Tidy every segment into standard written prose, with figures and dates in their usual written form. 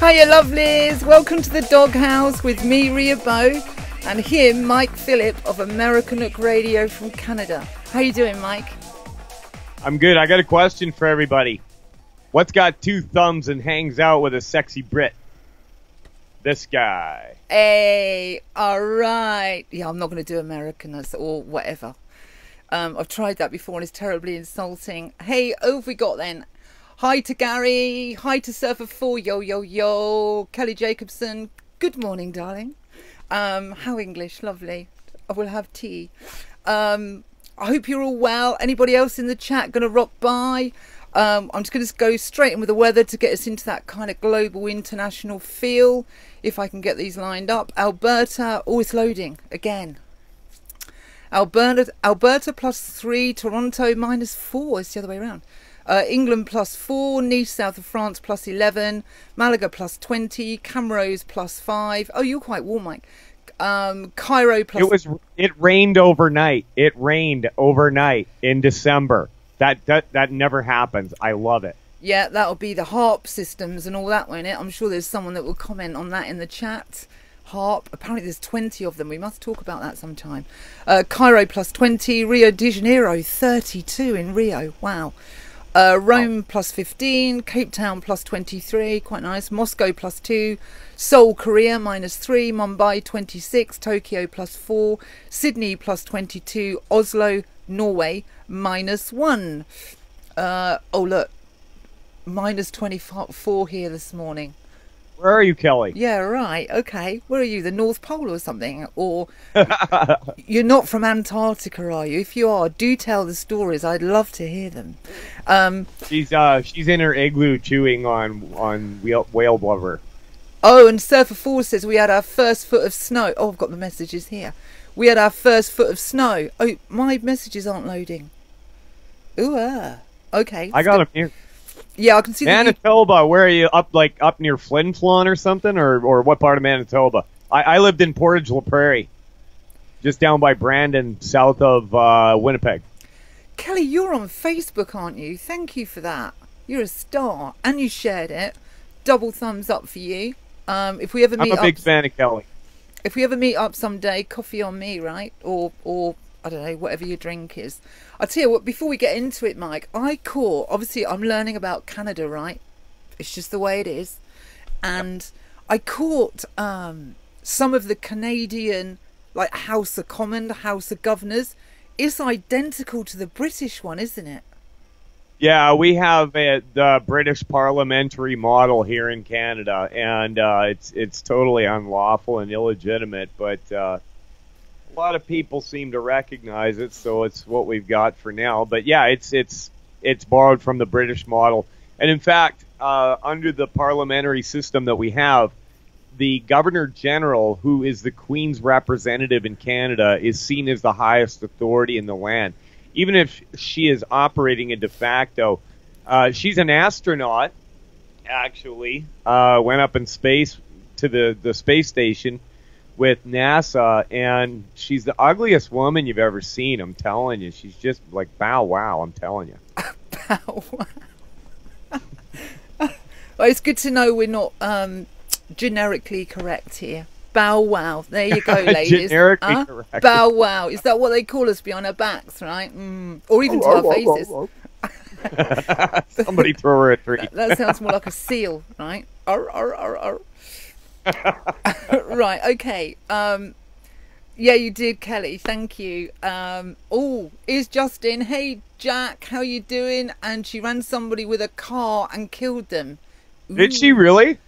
Hiya lovelies, welcome to the Doghouse with me, Ria Bow, and him, Mike Phillip of American Nook Radio from Canada. How you doing, Mike? I'm good. I got a question for everybody. What's got two thumbs and hangs out with a sexy Brit? This guy. Hey, alright. Yeah, I'm not going to do Americaners or whatever. I've tried that before and it's terribly insulting. Hey, who have we got then? Hi to Gary. Hi to Surfer 4. Yo, yo, yo. Kelly Jacobson. Good morning, darling. How English. Lovely. I will have tea. I hope you're all well. Anybody else in the chat going to rock by? I'm just going to go straight in with the weather to get us into that kind of global international feel. If I can get these lined up. Alberta. Oh, it's loading again. Alberta +3. Toronto -4. It's the other way around. England +4, Nice, south of France +11, Malaga +20, Camrose +5. Oh, you're quite warm, Mike. Cairo It rained overnight. It rained overnight in December. That never happens. I love it. Yeah, that'll be the HAARP systems and all that, won't it? I'm sure there's someone that will comment on that in the chat. HAARP. Apparently there's 20 of them. We must talk about that sometime. Cairo +20, Rio de Janeiro 32 in Rio. Wow. Rome +15, Cape Town +23, quite nice. Moscow +2, Seoul, Korea -3, Mumbai 26, Tokyo +4, Sydney +22, Oslo, Norway -1. Oh look, -24 here this morning. Where are you, Kelly? Yeah, right. Okay. Where are you? The North Pole or something? Or you're not from Antarctica, are you? If you are, do tell the stories. I'd love to hear them. She's in her igloo chewing on whale blubber. Oh, and Surfer 4 says we had our first foot of snow. Oh, I've got the messages here. We had our first foot of snow. Oh, my messages aren't loading. Ooh, okay. I got them here. Yeah, I can see Manitoba. Where are you? Up near Flin Flon or something, or what part of Manitoba? I lived in Portage la Prairie, just down by Brandon, south of Winnipeg. Kelly, you're on Facebook, aren't you? Thank you for that. You're a star, and you shared it. Double thumbs up for you. If we ever meet I'm a big fan of Kelly. If we ever meet up someday, coffee on me, right? Or I don't know, whatever your drink is. I'll tell you what, before we get into it, Mike, obviously I'm learning about Canada, right? It's just the way it is. And I caught some of the Canadian, like House of Commons, House of Governors. It's identical to the British one, isn't it? Yeah, we have the British parliamentary model here in Canada, and it's totally unlawful and illegitimate, but a lot of people seem to recognize it, so it's what we've got for now. But yeah, it's borrowed from the British model, and in fact, under the parliamentary system that we have, the Governor General, who is the Queen's representative in Canada, is seen as the highest authority in the land. Even if she is operating a de facto, she's an astronaut, actually, went up in space to the space station with NASA, and she's the ugliest woman you've ever seen, I'm telling you. She's just like, bow wow, I'm telling you. Bow wow. Well, it's good to know we're not generically correct here. Bow wow. There you go, ladies. Generically correct. Bow wow. Is that what they call us behind our backs, right? Or even to our faces. Somebody throw her a treat. That sounds more like a seal, right? Arr, arr, arr, arr. Right, okay. Yeah, you did, Kelly. Thank you. Oh, is Justin. Hey, Jack, how you doing? And she ran somebody with a car and killed them. Ooh. Did she really?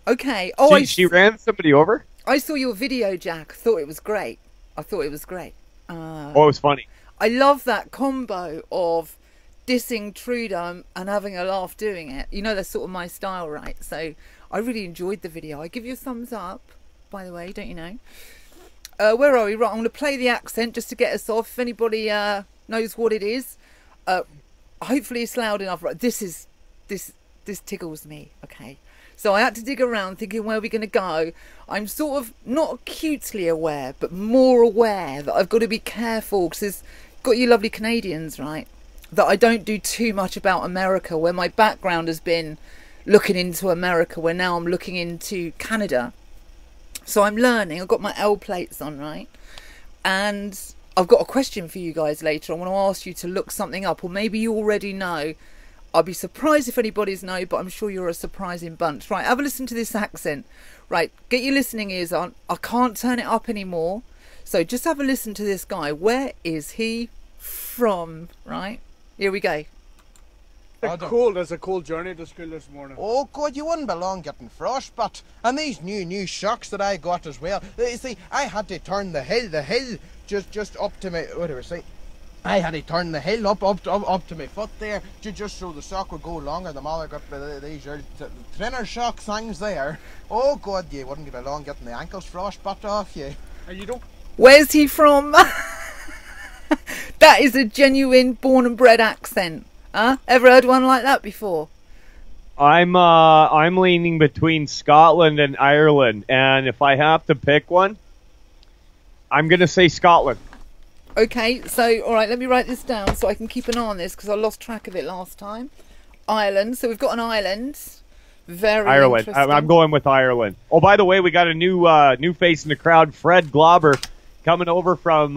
Okay. Oh, she ran somebody over? I saw your video, Jack. I thought it was great. Oh, it was funny. I love that combo of dissing Trudeau and having a laugh doing it. You know, that's sort of my style, right? So I really enjoyed the video. I give you a thumbs up, by the way, don't you know? Where are we? Right, I'm going to play the accent just to get us off. If anybody knows what it is, hopefully it's loud enough. Right, this tickles me. Okay. So I had to dig around thinking, where are we going to go? I'm sort of not acutely aware, but more aware that I've got to be careful because there's got you lovely Canadians, right? That I don't do too much about America, where my background has been looking into America, where now I'm looking into Canada. So I'm learning. I've got my L plates on, right? And I've got a question for you guys later. I want to ask you to look something up, or maybe you already know. I'd be surprised if anybody's know, but I'm sure you're a surprising bunch. Right, have a listen to this accent. Right, get your listening ears on. I can't turn it up anymore. So just have a listen to this guy. Where is he from? Right, here we go. There's a cold journey to school this morning. Oh God, you wouldn't be long getting frostbite. And these new shocks that I got as well. You see, I had to turn the hill just up to my, what do I say? I had to turn the hill up to my foot there, just so the sock would go longer. The mother got these trainer shock things there. Oh God, you wouldn't be long getting the ankles frostbite off you. And you don't. Where's he from? That is a genuine born and bred accent. Huh? Ever heard one like that before? I'm leaning between Scotland and Ireland, and if I have to pick one, I'm gonna say Scotland. Okay, so all right, let me write this down so I can keep an eye on this, because I lost track of it last time. Ireland. So we've got an island. Very Ireland. interesting. I'm going with Ireland. Oh, by the way, we got a new face in the crowd, Fred Glauber, coming over from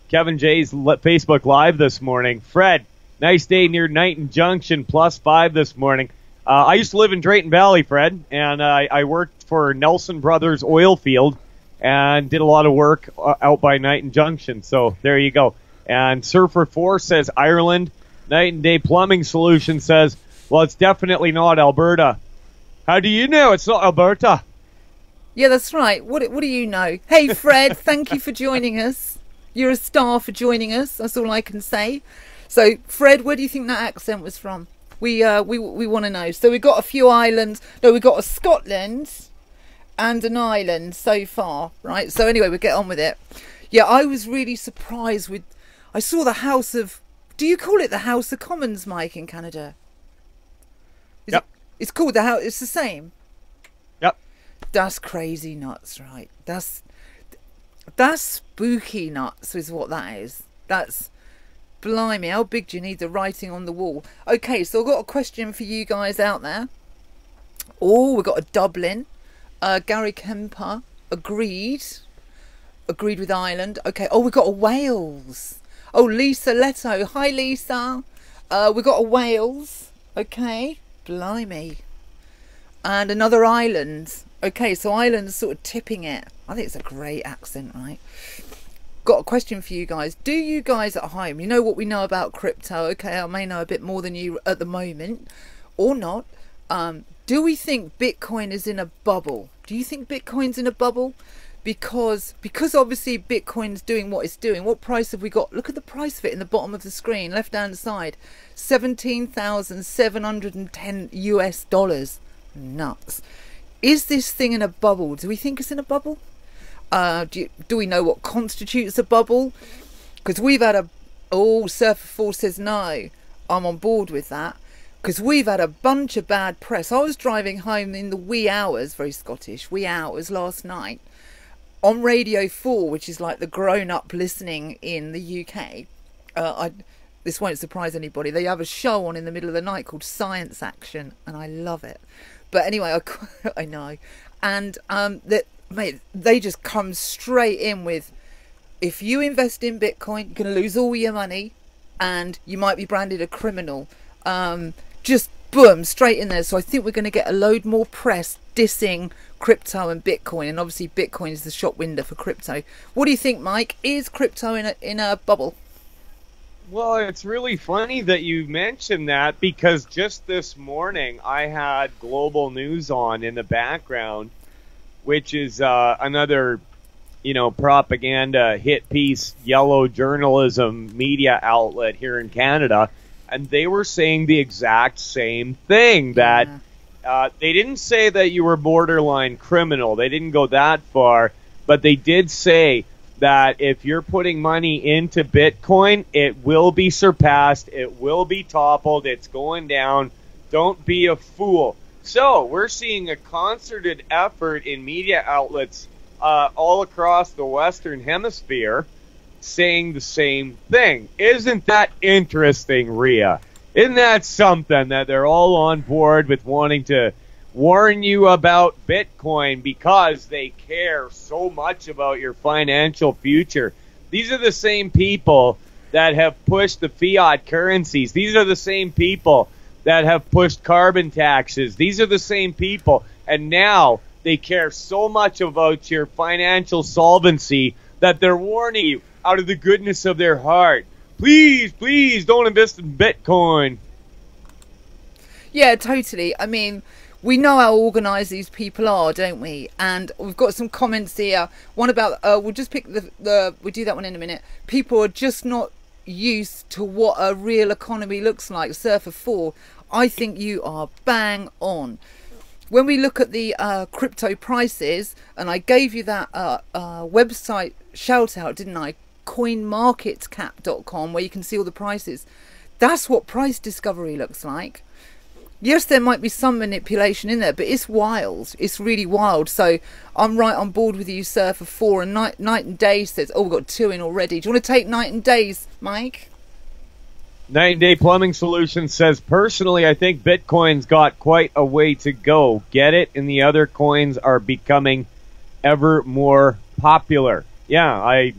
Kevin J's Facebook Live this morning. Fred, nice day near Knighton Junction, +5 this morning. I used to live in Drayton Valley, Fred, and I worked for Nelson Brothers Oil Field and did a lot of work out by Knighton Junction. So there you go. And Surfer 4 says Ireland. Night and Day Plumbing Solution says, well, it's definitely not Alberta. How do you know it's not Alberta? Yeah, that's right. What do you know? Hey, Fred, thank you for joining us. You're a star for joining us. That's all I can say. So, Fred, where do you think that accent was from? We want to know. So we've got a few islands. No, we've got a Scotland and an island so far, right? So anyway, we'll get on with it. Yeah, I was really surprised with... I saw the House of... Do you call it the House of Commons, Mike, in Canada? Yep. It's called the House... It's the same? Yep. That's crazy nuts, right? That's spooky nuts is what that is. That's... Blimey, how big do you need the writing on the wall? Okay, so I've got a question for you guys out there. Oh, we've got a Dublin. Gary Kemper agreed with Ireland. Okay. Oh, we've got a Wales. Oh, Lisa Leto. Hi, Lisa. We've got a Wales. Okay. Blimey. And another island. Okay, so Ireland's sort of tipping it. I think it's a great accent, right? Got a question for you guys. Do you guys at home, you know what we know about crypto? Okay, I may know a bit more than you at the moment, or not. Do we think Bitcoin is in a bubble? Do you think Bitcoin's in a bubble? Because obviously Bitcoin's doing what it's doing. What price have we got? Look at the price of it in the bottom of the screen, left hand side. $17,710 US. Nuts. Is this thing in a bubble? Do we think it's in a bubble? Do we know what constitutes a bubble? Because we've had a... Oh, Surfer 4 says no. I'm on board with that. Because we've had a bunch of bad press. I was driving home in the wee hours, very Scottish, wee hours last night, on Radio 4, which is like the grown-up listening in the UK. This won't surprise anybody. They have a show on in the middle of the night called Science Action, and I love it. But anyway, I know. And mate, they just come straight in with, if you invest in Bitcoin, you're going to lose all your money, and you might be branded a criminal. Just boom, straight in there. So I think we're going to get a load more press dissing crypto and Bitcoin, and obviously Bitcoin is the shop window for crypto. What do you think, Mike? Is crypto in a bubble? Well, it's really funny that you mentioned that, because just this morning I had Global News on in the background, which is another, propaganda hit piece, yellow journalism media outlet here in Canada. And they were saying the exact same thing, that they didn't say that you were borderline criminal. They didn't go that far, but they did say that if you're putting money into Bitcoin, it will be surpassed, it will be toppled, it's going down. Don't be a fool. So we're seeing a concerted effort in media outlets all across the Western Hemisphere saying the same thing. Isn't that interesting, Rhea? Isn't that something that they're all on board with wanting to warn you about Bitcoin because they care so much about your financial future? These are the same people that have pushed the fiat currencies. These are the same people that have pushed carbon taxes. These are the same people. And now they care so much about your financial solvency that they're warning you out of the goodness of their heart. Please, please don't invest in Bitcoin. Yeah, totally. I mean, we know how organised these people are, don't we? And we've got some comments here. One about, we'll just pick we'll do that one in a minute. People are just not used to what a real economy looks like. Surfer 4, I think you are bang on. When we look at the crypto prices, and I gave you that website shout out, didn't I? Coinmarketcap.com, where you can see all the prices. That's what price discovery looks like. Yes, there might be some manipulation in there, but it's wild. It's really wild. So I'm right on board with you, Surfer 4. And Night and Day says, oh, we've got 2 in already. Do you want to take Night and Days, Mike? Night and Day Plumbing Solutions says, personally, I think Bitcoin's got quite a way to go. Get it? And the other coins are becoming ever more popular. Yeah, I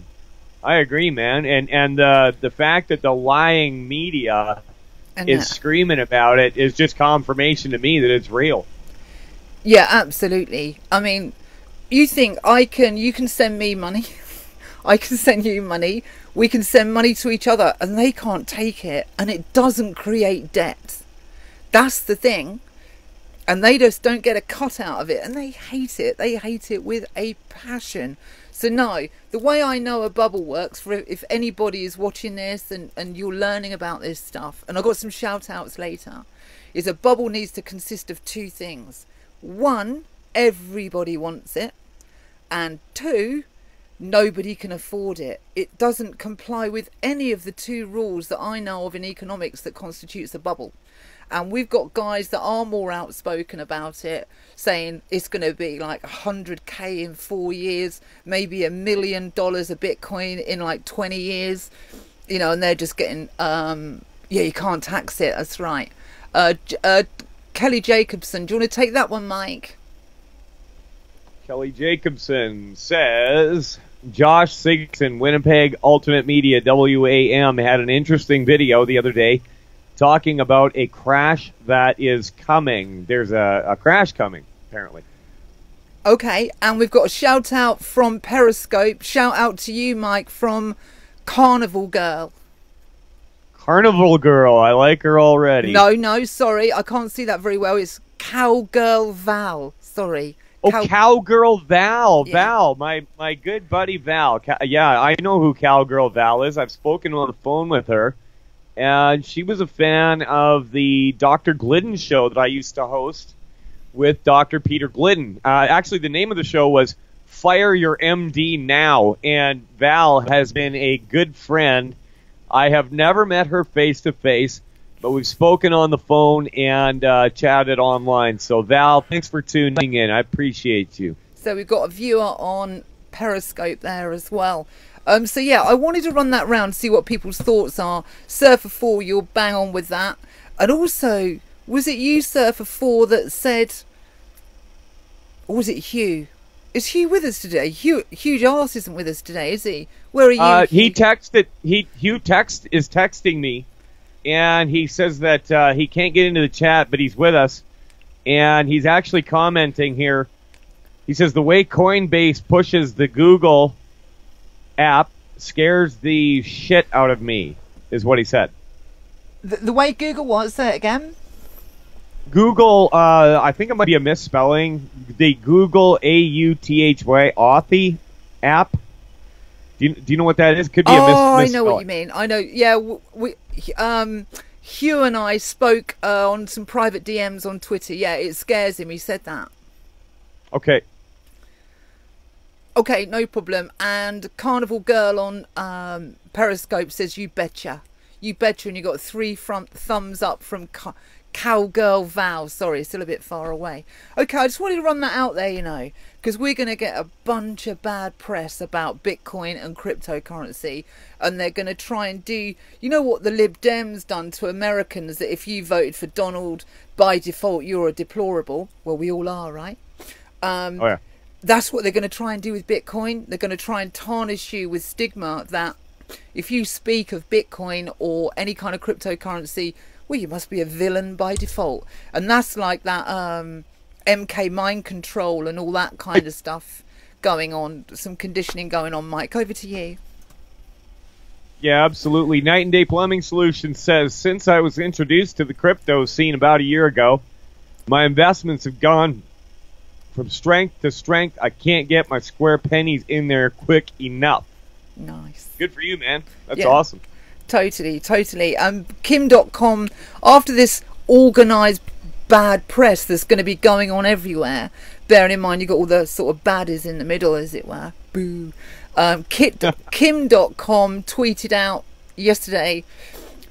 agree, man. And the fact that the lying media is screaming about it is just confirmation to me that it's real. Yeah, absolutely. I mean, you think you can send me money, I can send you money, we can send money to each other, and they can't take it, and it doesn't create debt. That's the thing. And they just don't get a cut out of it, and they hate it. They hate it with a passion. So no, the way I know a bubble works, for if anybody is watching this and you're learning about this stuff, and I've got some shout outs later, is a bubble needs to consist of 2 things. 1, everybody wants it. And 2, nobody can afford it. It doesn't comply with any of the 2 rules that I know of in economics that constitutes a bubble. And we've got guys that are more outspoken about it, saying it's going to be like 100k in 4 years, maybe $1 million a Bitcoin in like 20 years, you know, and they're just getting, yeah, you can't tax it. That's right. Kelly Jacobson, do you want to take that one, Mike? Kelly Jacobson says, Josh Sigson, Winnipeg Ultimate Media, WAM, had an interesting video the other day talking about a crash that is coming. There's a crash coming, apparently. Okay, and we've got a shout out from Periscope. Shout out to you, Mike, from Carnival Girl. Carnival Girl, I like her already. No, sorry, I can't see that very well. It's Cowgirl Val, sorry. Oh, Cowgirl Val. Yeah. Val, my good buddy Val. Yeah, I know who Cowgirl Val is. I've spoken on the phone with her. And she was a fan of the Dr. Glidden show that I used to host with Dr. Peter Glidden. Actually, the name of the show was Fire Your MD Now. And Val has been a good friend. I have never met her face-to-face, but we've spoken on the phone and chatted online. So, Val, thanks for tuning in. I appreciate you. So we've got a viewer on Periscope there as well. So yeah, I wanted to run that round, see what people's thoughts are. Surfer 4, you're bang on with that. And also, was it you, Surfer 4, that said, or was it Hugh? Is Hugh with us today? Huge Arse isn't with us today, is he? Where are you? Hugh is texting me, and he says that he can't get into the chat, but he's with us, and he's actually commenting here. He says the way Coinbase pushes the Google app scares the shit out of me, is what he said. The way Google was, say it again. Google, I think it might be a misspelling. The Google AUTHY Authy app. Do you know what that is? Could be a misspelling. I know what you mean. I know. Yeah, Hugh and I spoke on some private DMs on Twitter. Yeah, it scares him. He said that. Okay. Okay, no problem. And Carnival Girl on Periscope says, you betcha. You betcha. And you got 3 front thumbs up from Cowgirl Vow. Sorry, it's still a bit far away. Okay, I just wanted to run that out there, you know, because we're going to get a bunch of bad press about Bitcoin and cryptocurrency, and they're going to try and do, you know what the Lib Dems done to Americans, that if you voted for Donald, by default, you're a deplorable. Well, we all are, right? Oh, yeah. That's what they're going to try and do with Bitcoin. They're going to try and tarnish you with stigma that if you speak of Bitcoin or any kind of cryptocurrency, well, you must be a villain by default. And that's like that MK mind control and all that kind of stuff going on. Some conditioning going on, Mike. Over to you. Yeah, absolutely. Night and Day Plumbing Solutions says, since I was introduced to the crypto scene about a year ago, my investments have gone from strength to strength. I can't get my square pennies in there quick enough. Nice. Good for you, man. That's awesome. Totally. Kim.com, after this organised bad press that's going to be going on everywhere, bearing in mind you've got all the sort of baddies in the middle, as it were. Boo. Kim.com tweeted out yesterday,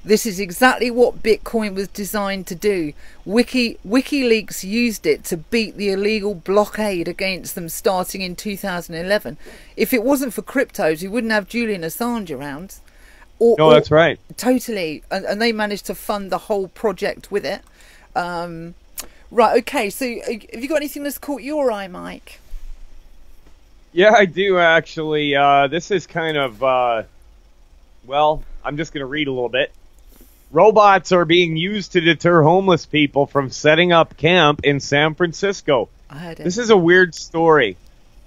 this is exactly what Bitcoin was designed to do. WikiLeaks used it to beat the illegal blockade against them starting in 2011. If it wasn't for cryptos, we wouldn't have Julian Assange around. No, that's right. Totally. And they managed to fund the whole project with it. Right, okay, so have you got anything that's caught your eye, Mike? Yeah, I do, actually. This is kind of, well, I'm just going to read a little bit. Robots are being used to deter homeless people from setting up camp in San Francisco. I heard it. This is a weird story.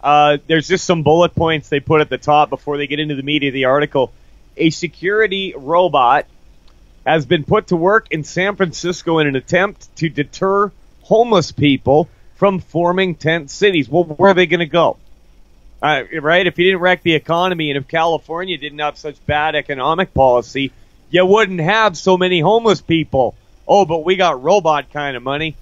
There's just some bullet points they put at the top before they get into the meat of the article. A security robot has been put to work in San Francisco in an attempt to deter homeless people from forming tent cities. Well, where are they going to go? Right? If you didn't wreck the economy and if California didn't have such bad economic policy, you wouldn't have so many homeless people. Oh, but we got robot kind of money.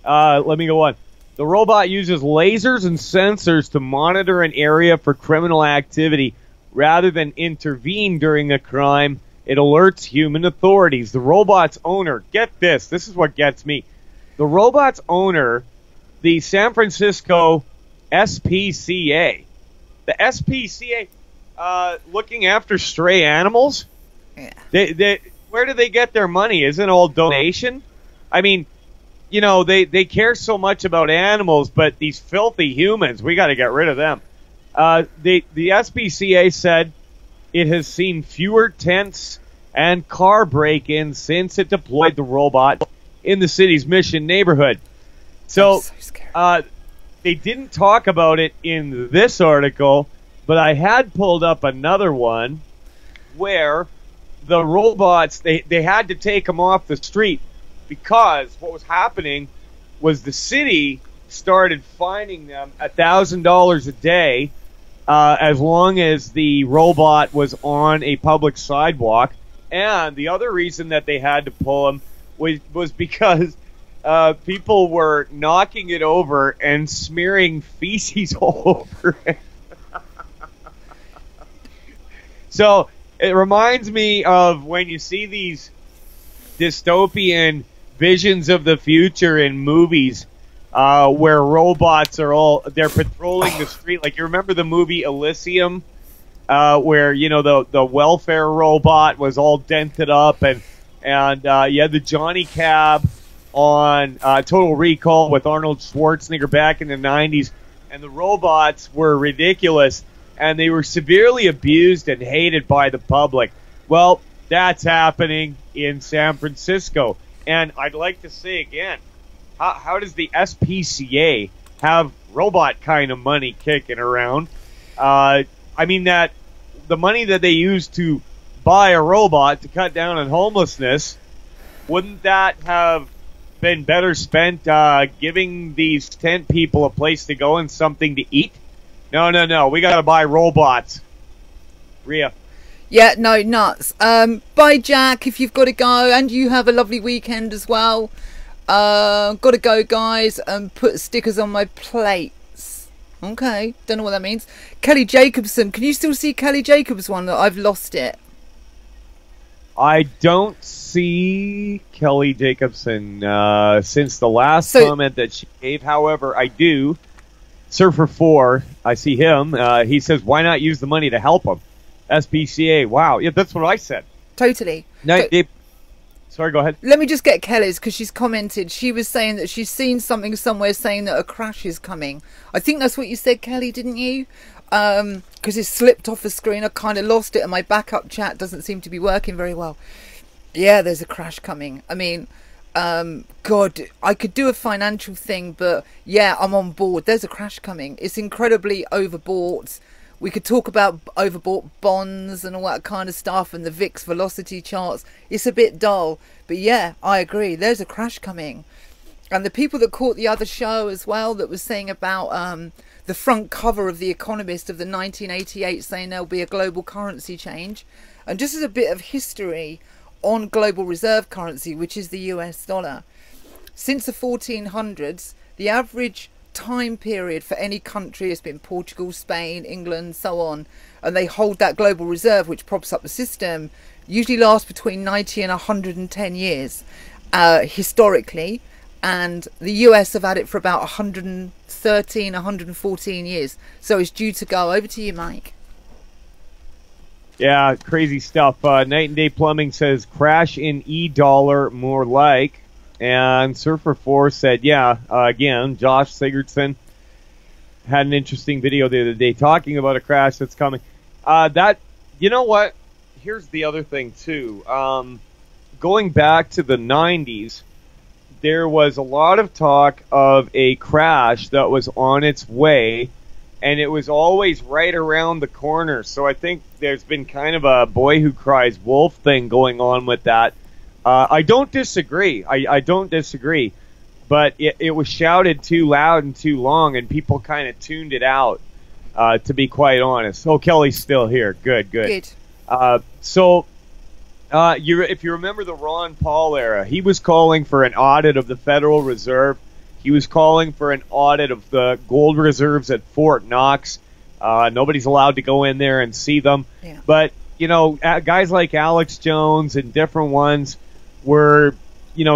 Let me go on. The robot uses lasers and sensors to monitor an area for criminal activity. Rather than intervene during a crime, it alerts human authorities. The robot's owner, get this is what gets me. The robot's owner, the San Francisco SPCA. The SPCA, looking after stray animals? Yeah. Where do they get their money? Isn't it all donation? I mean, you know, they care so much about animals, but these filthy humans, we got to get rid of them. The SPCA said it has seen fewer tents and car break-ins since it deployed the robot in the city's Mission neighborhood. So scary. They didn't talk about it in this article, but I had pulled up another one where the robots, they had to take them off the street because what was happening was the city started fining them $1,000 a day as long as the robot was on a public sidewalk. And the other reason that they had to pull them was because people were knocking it over and smearing feces all over it. So it reminds me of when you see these dystopian visions of the future in movies where robots are they're patrolling the street. Like, you remember the movie Elysium where, you know, the welfare robot was all dented up and you had the Johnny Cab on Total Recall with Arnold Schwarzenegger back in the 90s, and the robots were ridiculous, and they were severely abused and hated by the public. Well, that's happening in San Francisco. And I'd like to say again, how does the SPCA have robot kind of money kicking around? I mean, that the money that they use to buy a robot to cut down on homelessness, wouldn't that have been better spent giving these tent people a place to go and something to eat? No. We got to buy robots. Rhea. Yeah, no, nuts. Bye, Jack, if you've got to go. And you have a lovely weekend as well. Got to go, guys, and put stickers on my plates. Okay, don't know what that means. Kelly Jacobson. Can you still see Kelly Jacobs' one? That I've lost it. I don't see Kelly Jacobson since the last comment that she gave. However, I do. Surfer 4, I see him. He says, why not use the money to help him? SPCA, wow. Yeah, that's what I said. Totally. Sorry, go ahead. Let me just get Kelly's, because she's commented. She was saying that she's seen something somewhere saying that a crash is coming. I think that's what you said, Kelly, didn't you? Because it slipped off the screen. I kind of lost it, and my backup chat doesn't seem to be working very well. Yeah, there's a crash coming. I mean, God, I could do a financial thing, but yeah, I'm on board. There's a crash coming. It's incredibly overbought. We could talk about overbought bonds and all that kind of stuff and the VIX velocity charts. It's a bit dull, but yeah, I agree. There's a crash coming. And the people that caught the other show as well that was saying about the front cover of The Economist of the 1988 saying there'll be a global currency change. And just as a bit of history on global reserve currency, which is the US dollar, since the 1400s, the average time period for any country has been Portugal, Spain, England, so on, and they hold that global reserve which props up the system, usually lasts between 90 and 110 years historically, and the US have had it for about 113, 114 years, so it's due to go. Over to you, Mike. Yeah, crazy stuff. Night and Day Plumbing says crash in E-dollar more like. And Surfer 4 said, yeah, again, Josh Sigurdsson had an interesting video the other day talking about a crash that's coming. You know what? Here's the other thing, too. Going back to the 90s, there was a lot of talk of a crash that was on its way, and it was always right around the corner. So I think there's been kind of a boy who cries wolf thing going on with that. I don't disagree. I don't disagree. But it was shouted too loud and too long, and people kind of tuned it out, to be quite honest. Oh, Kelly's still here. Good. If you remember the Ron Paul era, he was calling for an audit of the Federal Reserve. He was calling for an audit of the gold reserves at Fort Knox. Nobody's allowed to go in there and see them. Yeah. But, guys like Alex Jones and different ones were,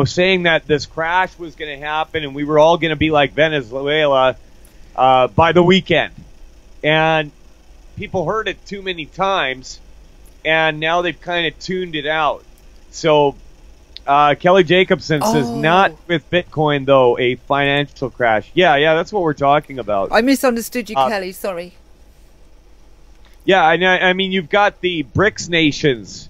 saying that this crash was going to happen and we were all going to be like Venezuela by the weekend. And people heard it too many times, and now they've kind of tuned it out. So Kelly Jacobson says, not with Bitcoin, though, a financial crash. Yeah, that's what we're talking about. I misunderstood you, Kelly. Sorry. Yeah, I mean, you've got the BRICS nations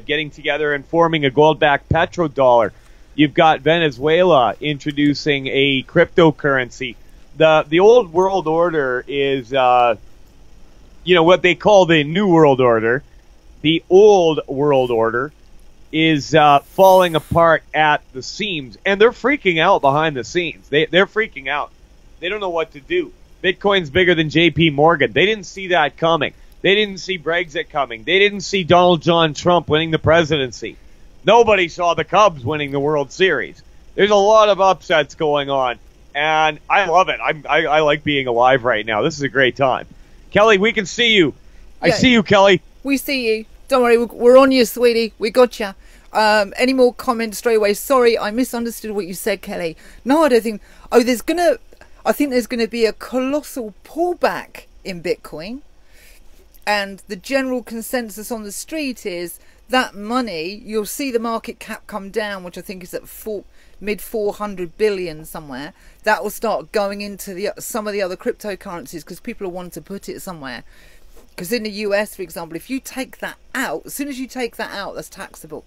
getting together and forming a gold-backed petrodollar. You've got Venezuela introducing a cryptocurrency. The old world order is, what they call the New World Order. The old world order is falling apart at the seams, and they're freaking out behind the scenes. They're freaking out. They don't know what to do. Bitcoin's bigger than J.P. Morgan. They didn't see that coming. They didn't see Brexit coming. They didn't see Donald John Trump winning the presidency. Nobody saw the Cubs winning the World Series. There's a lot of upsets going on, and I love it. I like being alive right now. This is a great time. Kelly, we can see you. I see you, Kelly. We see you. Don't worry, we're on you, sweetie. We got you. Any more comments straight away? Sorry, I misunderstood what you said, Kelly. No, I don't think... I think there's going to be a colossal pullback in Bitcoin. And the general consensus on the street is that money, you'll see the market cap come down, which I think is at mid 400 billion somewhere. That will start going into some of the other cryptocurrencies because people will want to put it somewhere. Because in the US, for example, if you take that out, as soon as you take that out, that's taxable.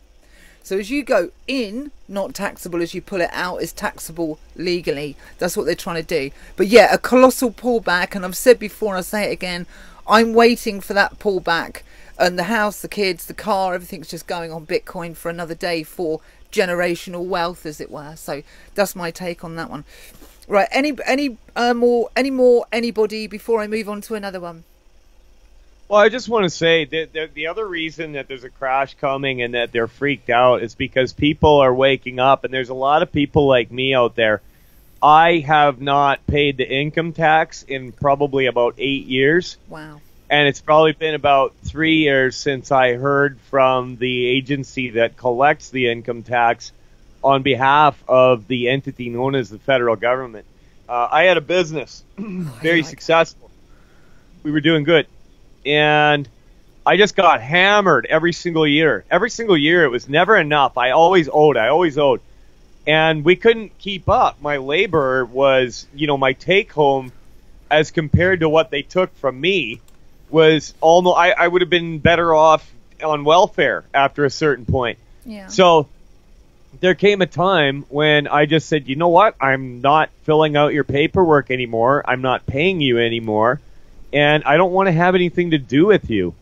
So as you go in, not taxable. As you pull it out, is taxable legally. That's what they're trying to do. But yeah, a colossal pullback. And I've said before, and I'll say it again, I'm waiting for that pullback. And the house, the kids, the car, everything's just going on Bitcoin for another day for generational wealth, as it were. So that's my take on that one. Right, anybody before I move on to another one? Well, I just want to say that the other reason that there's a crash coming and that they're freaked out is because people are waking up, and there's a lot of people like me out there. I have not paid the income tax in probably about 8 years. Wow. And it's probably been about 3 years since I heard from the agency that collects the income tax on behalf of the entity known as the federal government. I had a business, very successful. We were doing good. And I just got hammered every single year. Every single year, it was never enough. I always owed. And we couldn't keep up. My labor was, my take home as compared to what they took from me was almost, I would have been better off on welfare after a certain point. Yeah. So there came a time when I just said, you know what? I'm not filling out your paperwork anymore. I'm not paying you anymore. And I don't want to have anything to do with you.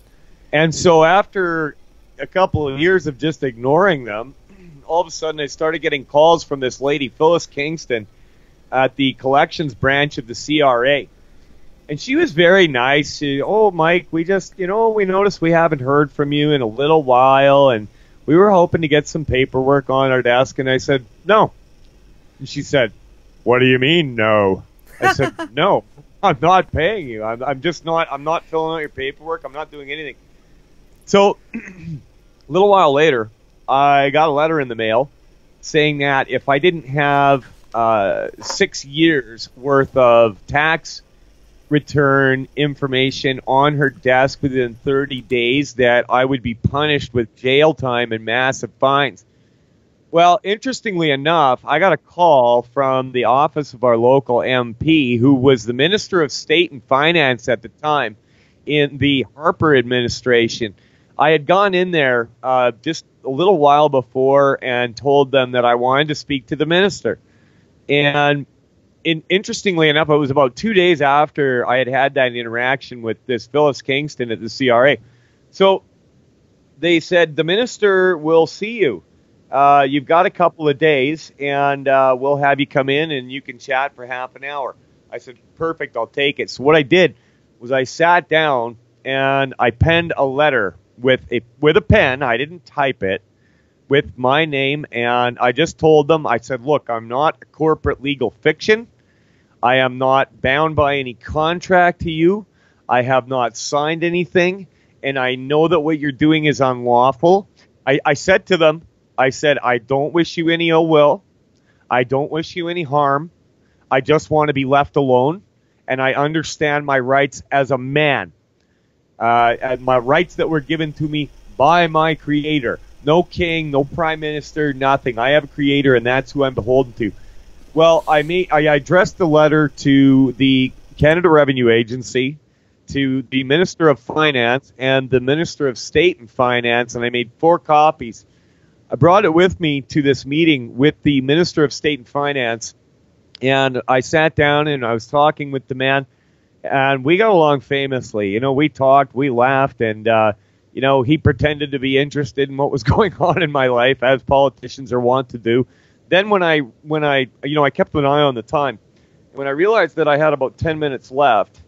And so after a couple of years of just ignoring them, all of a sudden I started getting calls from this lady, Phyllis Kingston, at the collections branch of the CRA. And she was very nice. She, oh, Mike, we just, we noticed we haven't heard from you in a little while, and we were hoping to get some paperwork on our desk. And I said, no. And she said, what do you mean, no? I said, no, I'm not paying you. I'm not filling out your paperwork. I'm not doing anything. So a little while later, I got a letter in the mail saying that if I didn't have 6 years worth of tax return information on her desk within 30 days, that I would be punished with jail time and massive fines. Well, interestingly enough, I got a call from the office of our local MP, who was the Minister of State and Finance at the time in the Harper administration. I had gone in there just a little while before and told them that I wanted to speak to the minister. And interestingly enough, it was about 2 days after I had that interaction with this Phyllis Kingston at the CRA. So they said, the minister will see you. You've got a couple of days, and we'll have you come in and you can chat for half an hour. I said, perfect, I'll take it. So what I did was I sat down and I penned a letter with a pen. I didn't type it, with my name, and I just told them, I said, look, I'm not a corporate legal fiction. I am not bound by any contract to you. I have not signed anything, and I know that what you're doing is unlawful. I said to them, I said, I don't wish you any ill will. I don't wish you any harm. I just want to be left alone, and I understand my rights as a man. And my rights that were given to me by my creator. No king, no prime minister, nothing. I have a creator, and that's who I'm beholden to. Well, I addressed the letter to the Canada Revenue Agency, to the Minister of Finance, and the Minister of State and Finance, and I made 4 copies. I brought it with me to this meeting with the Minister of State and Finance, and I sat down and I was talking with the man. And we got along famously. We talked, we laughed, and, he pretended to be interested in what was going on in my life, as politicians are wont to do. Then when I kept an eye on the time. When I realized that I had about 10 minutes left,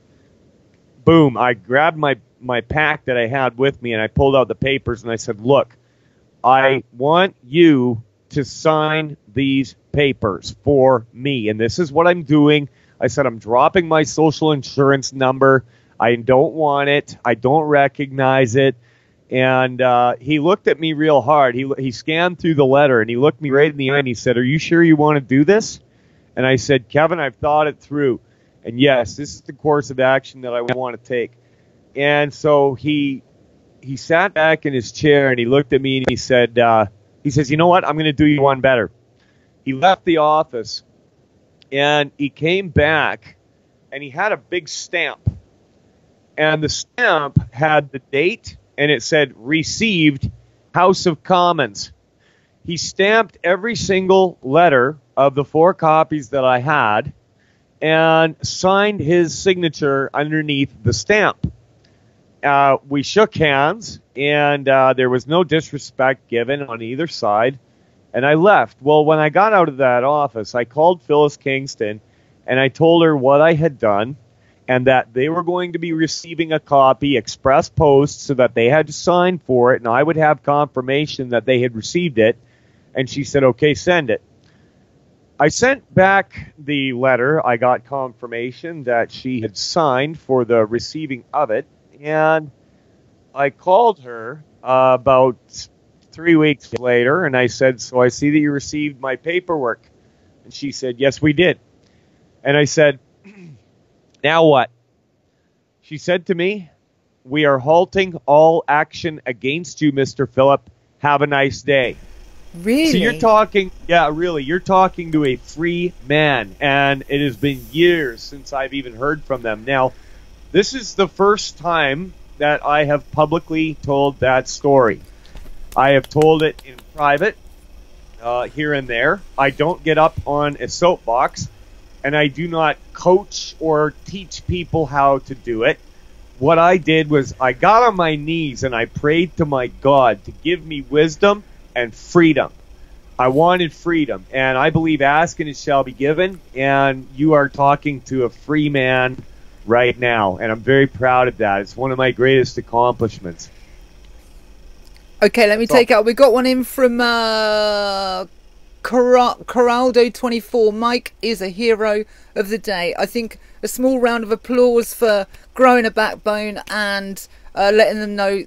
boom, I grabbed my pack that I had with me, and I pulled out the papers, and I said, look, I want you to sign these papers for me, and this is what I'm doing. I said, I'm dropping my social insurance number. I don't want it. I don't recognize it. And he looked at me real hard. He scanned through the letter, and he looked me right in the eye, and he said, are you sure you want to do this? And I said, Kevin, I've thought it through. And yes, this is the course of action that I want to take. And so he sat back in his chair, and he looked at me, and he said, you know what? I'm going to do you one better. He left the office. And he came back, and he had a big stamp. And the stamp had the date, and it said, received, House of Commons. He stamped every single letter of the 4 copies that I had and signed his signature underneath the stamp. We shook hands, and there was no disrespect given on either side. And I left. Well, when I got out of that office, I called Phyllis Kingston, and I told her what I had done, and that they were going to be receiving a copy, express post, so that they had to sign for it, and I would have confirmation that they had received it. And she said, okay, send it. I sent back the letter. I got confirmation that she had signed for the receiving of it, and I called her about 3 weeks later, and I said, "So I see that you received my paperwork." And she said, "Yes, we did." And I said, "Now what?" She said to me, "We are halting all action against you, Mr. Phillip. Have a nice day." Really? So you're talking, yeah, really, you're talking to a free man, and it has been years since I've even heard from them. Now, this is the first time that I have publicly told that story. I have told it in private, here and there. I don't get up on a soapbox, and I do not coach or teach people how to do it. What I did was I got on my knees and I prayed to my God to give me wisdom and freedom. I wanted freedom, and I believe ask and it shall be given, and you are talking to a free man right now, and I'm very proud of that. It's one of my greatest accomplishments. Okay, let me take out. We got one in from Coraldo24. Mike is a hero of the day. I think a small round of applause for growing a backbone and letting them know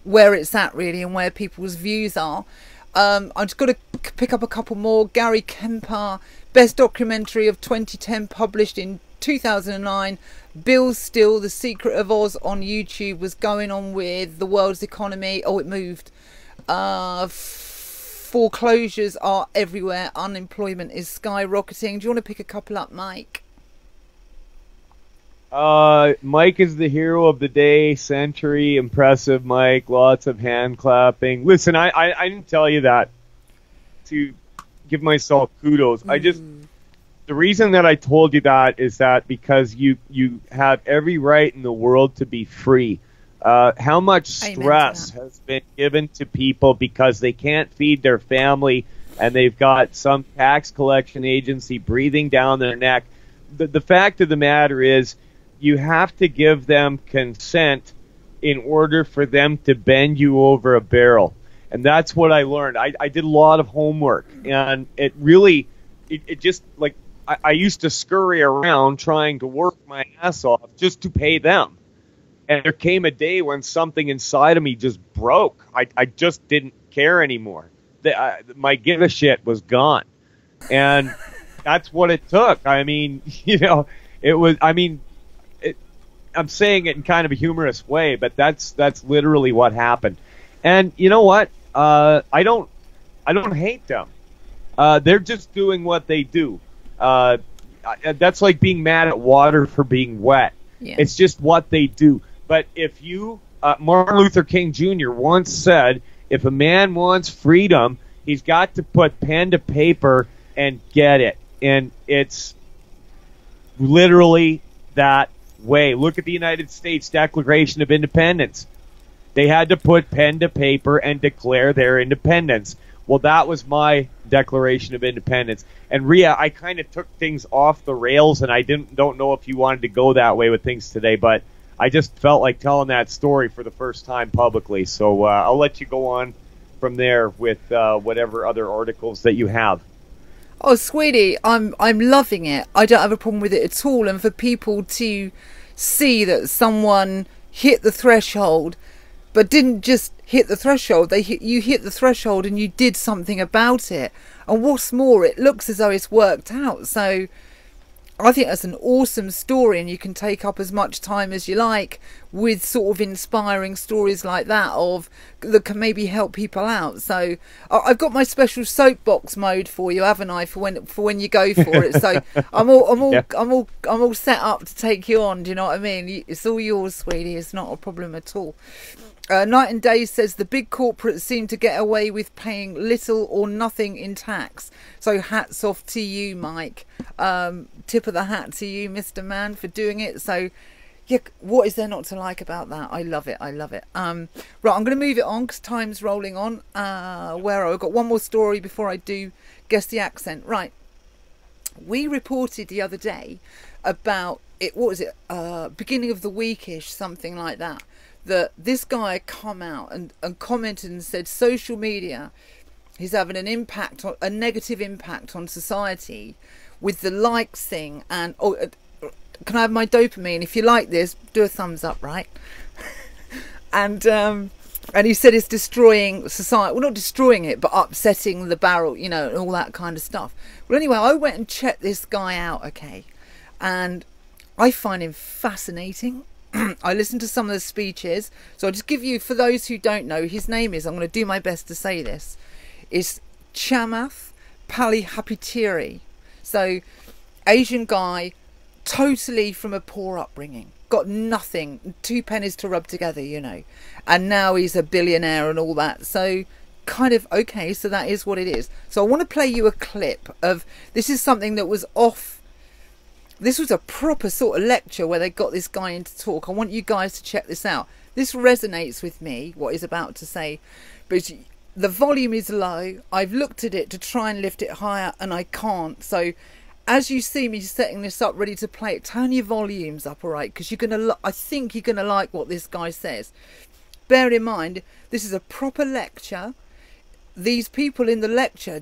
where it's at, really, and where people's views are. I've just got to pick up a couple more. Gary Kemper, best documentary of 2010, published in 2009. Bill Still, The Secret of Oz on YouTube, was going on with the world's economy. Oh, it moved. Foreclosures are everywhere. Unemployment is skyrocketing. Do you want to pick a couple up, Mike? Mike is the hero of the day. Century, impressive Mike, lots of hand clapping. Listen, I didn't tell you that to give myself kudos. The reason that I told you that is that because you have every right in the world to be free. How much stress has been given to people because they can't feed their family and they've got some tax collection agency breathing down their neck. The fact of the matter is, you have to give them consent in order for them to bend you over a barrel. And that's what I learned. I did a lot of homework, and it really, it just, like, I used to scurry around trying to work my ass off just to pay them. And there came a day when something inside of me just broke. I just didn't care anymore. My give a shit was gone. And that's what it took. I mean, it was, I'm saying it in kind of a humorous way, but that's literally what happened. And you know what? I don't hate them. They're just doing what they do. That's like being mad at water for being wet. Yeah. It's just what they do. But if you, Martin Luther King Jr. once said, if a man wants freedom, he's got to put pen to paper and get it. And it's literally that way. Look at the United States Declaration of Independence. They had to put pen to paper and declare their independence. Well, that was my Declaration of Independence. And Rhea, I kind of took things off the rails, and I don't know if you wanted to go that way with things today, but I just felt like telling that story for the first time publicly. So I'll let you go on from there with whatever other articles that you have. Oh, sweetie, I'm loving it. I don't have a problem with it at all. And for people to see that someone hit the threshold, but didn't just hit the threshold, you hit the threshold and you did something about it. And what's more, it looks as though it's worked out. So I think that's an awesome story, and you can take up as much time as you like with sort of inspiring stories like that that can maybe help people out. So I've got my special soapbox mode for you, haven't I, for when you go for it. So I'm all set up to take you on. Do you know what I mean? It's all yours, sweetie. It's not a problem at all. Night and Day says the big corporates seem to get away with paying little or nothing in tax. So hats off to you, Mike. Tip of the hat to you, Mr. Man, for doing it. So, yeah, what is there not to like about that? I love it. I love it. Right, I'm going to move it on because time's rolling on. I've got one more story before I do guess the accent. Right. We reported the other day about it. What was it? Beginning of the weekish, something like that. That this guy come out and commented and said social media is having a negative impact on society with the likes thing, and can I have my dopamine? If you like this, do a thumbs up, right? And he said it's destroying society. Well, not destroying it, but upsetting the barrel, you know, and all that kind of stuff. Well, anyway, I went and checked this guy out, okay? And I find him fascinating. I listened to some of the speeches. So I'll just give you, for those who don't know, his name is, I'm going to do my best to say this, is Chamath Palihapitiya. So, Asian guy, totally from a poor upbringing. Got nothing, 2 pennies to rub together, you know. And now he's a billionaire and all that. So, kind of, okay, so that is what it is. So I want to play you a clip of, this is something that was off. This was a proper sort of lecture where they got this guy in to talk. I want you guys to check this out. This resonates with me, what he's about to say. But the volume is low. I've looked at it to try and lift it higher and I can't. So as you see me setting this up ready to play it, turn your volumes up, all right? Because you're going to, I think you're going to like what this guy says. Bear in mind, this is a proper lecture. These people in the lecture,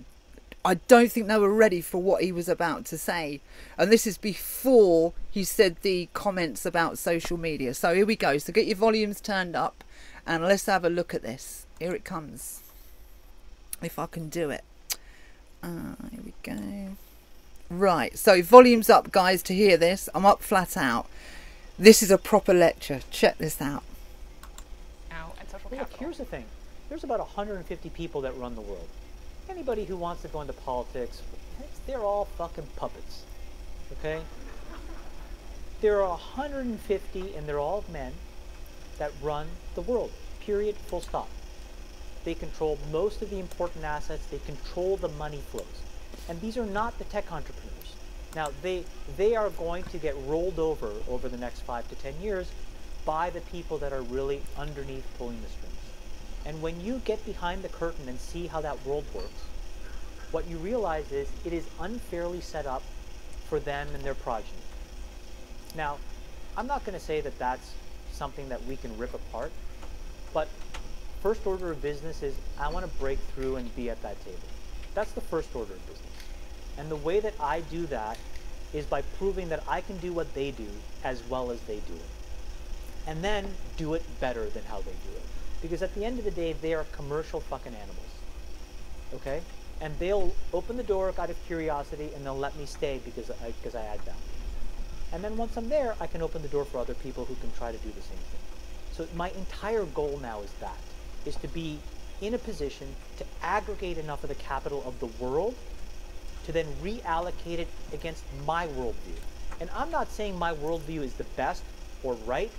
I don't think they were ready for what he was about to say. And this is before he said the comments about social media. So here we go. So get your volumes turned up and let's have a look at this. Here it comes. If I can do it. Here we go. Right. So volumes up, guys, to hear this. I'm up flat out. This is a proper lecture. Check this out. Look, here's the thing. There's about 150 people that run the world. Anybody who wants to go into politics, they're all fucking puppets. Okay? There are 150, and they're all men, that run the world. Period. Full stop. They control most of the important assets. They control the money flows. And these are not the tech entrepreneurs. Now, they are going to get rolled over the next 5 to 10 years by the people that are really underneath pulling the strings. And when you get behind the curtain and see how that world works, what you realize is it is unfairly set up for them and their progeny. Now, I'm not going to say that that's something that we can rip apart, but first order of business is I want to break through and be at that table. That's the first order of business. And the way that I do that is by proving that I can do what they do as well as they do it. And then do it better than how they do it. Because at the end of the day, they are commercial fucking animals. Okay? And they'll open the door out of curiosity and they'll let me stay because I add value. And then once I'm there, I can open the door for other people who can try to do the same thing. So my entire goal now is to be in a position to aggregate enough of the capital of the world to then reallocate it against my worldview. And I'm not saying my worldview is the best or right,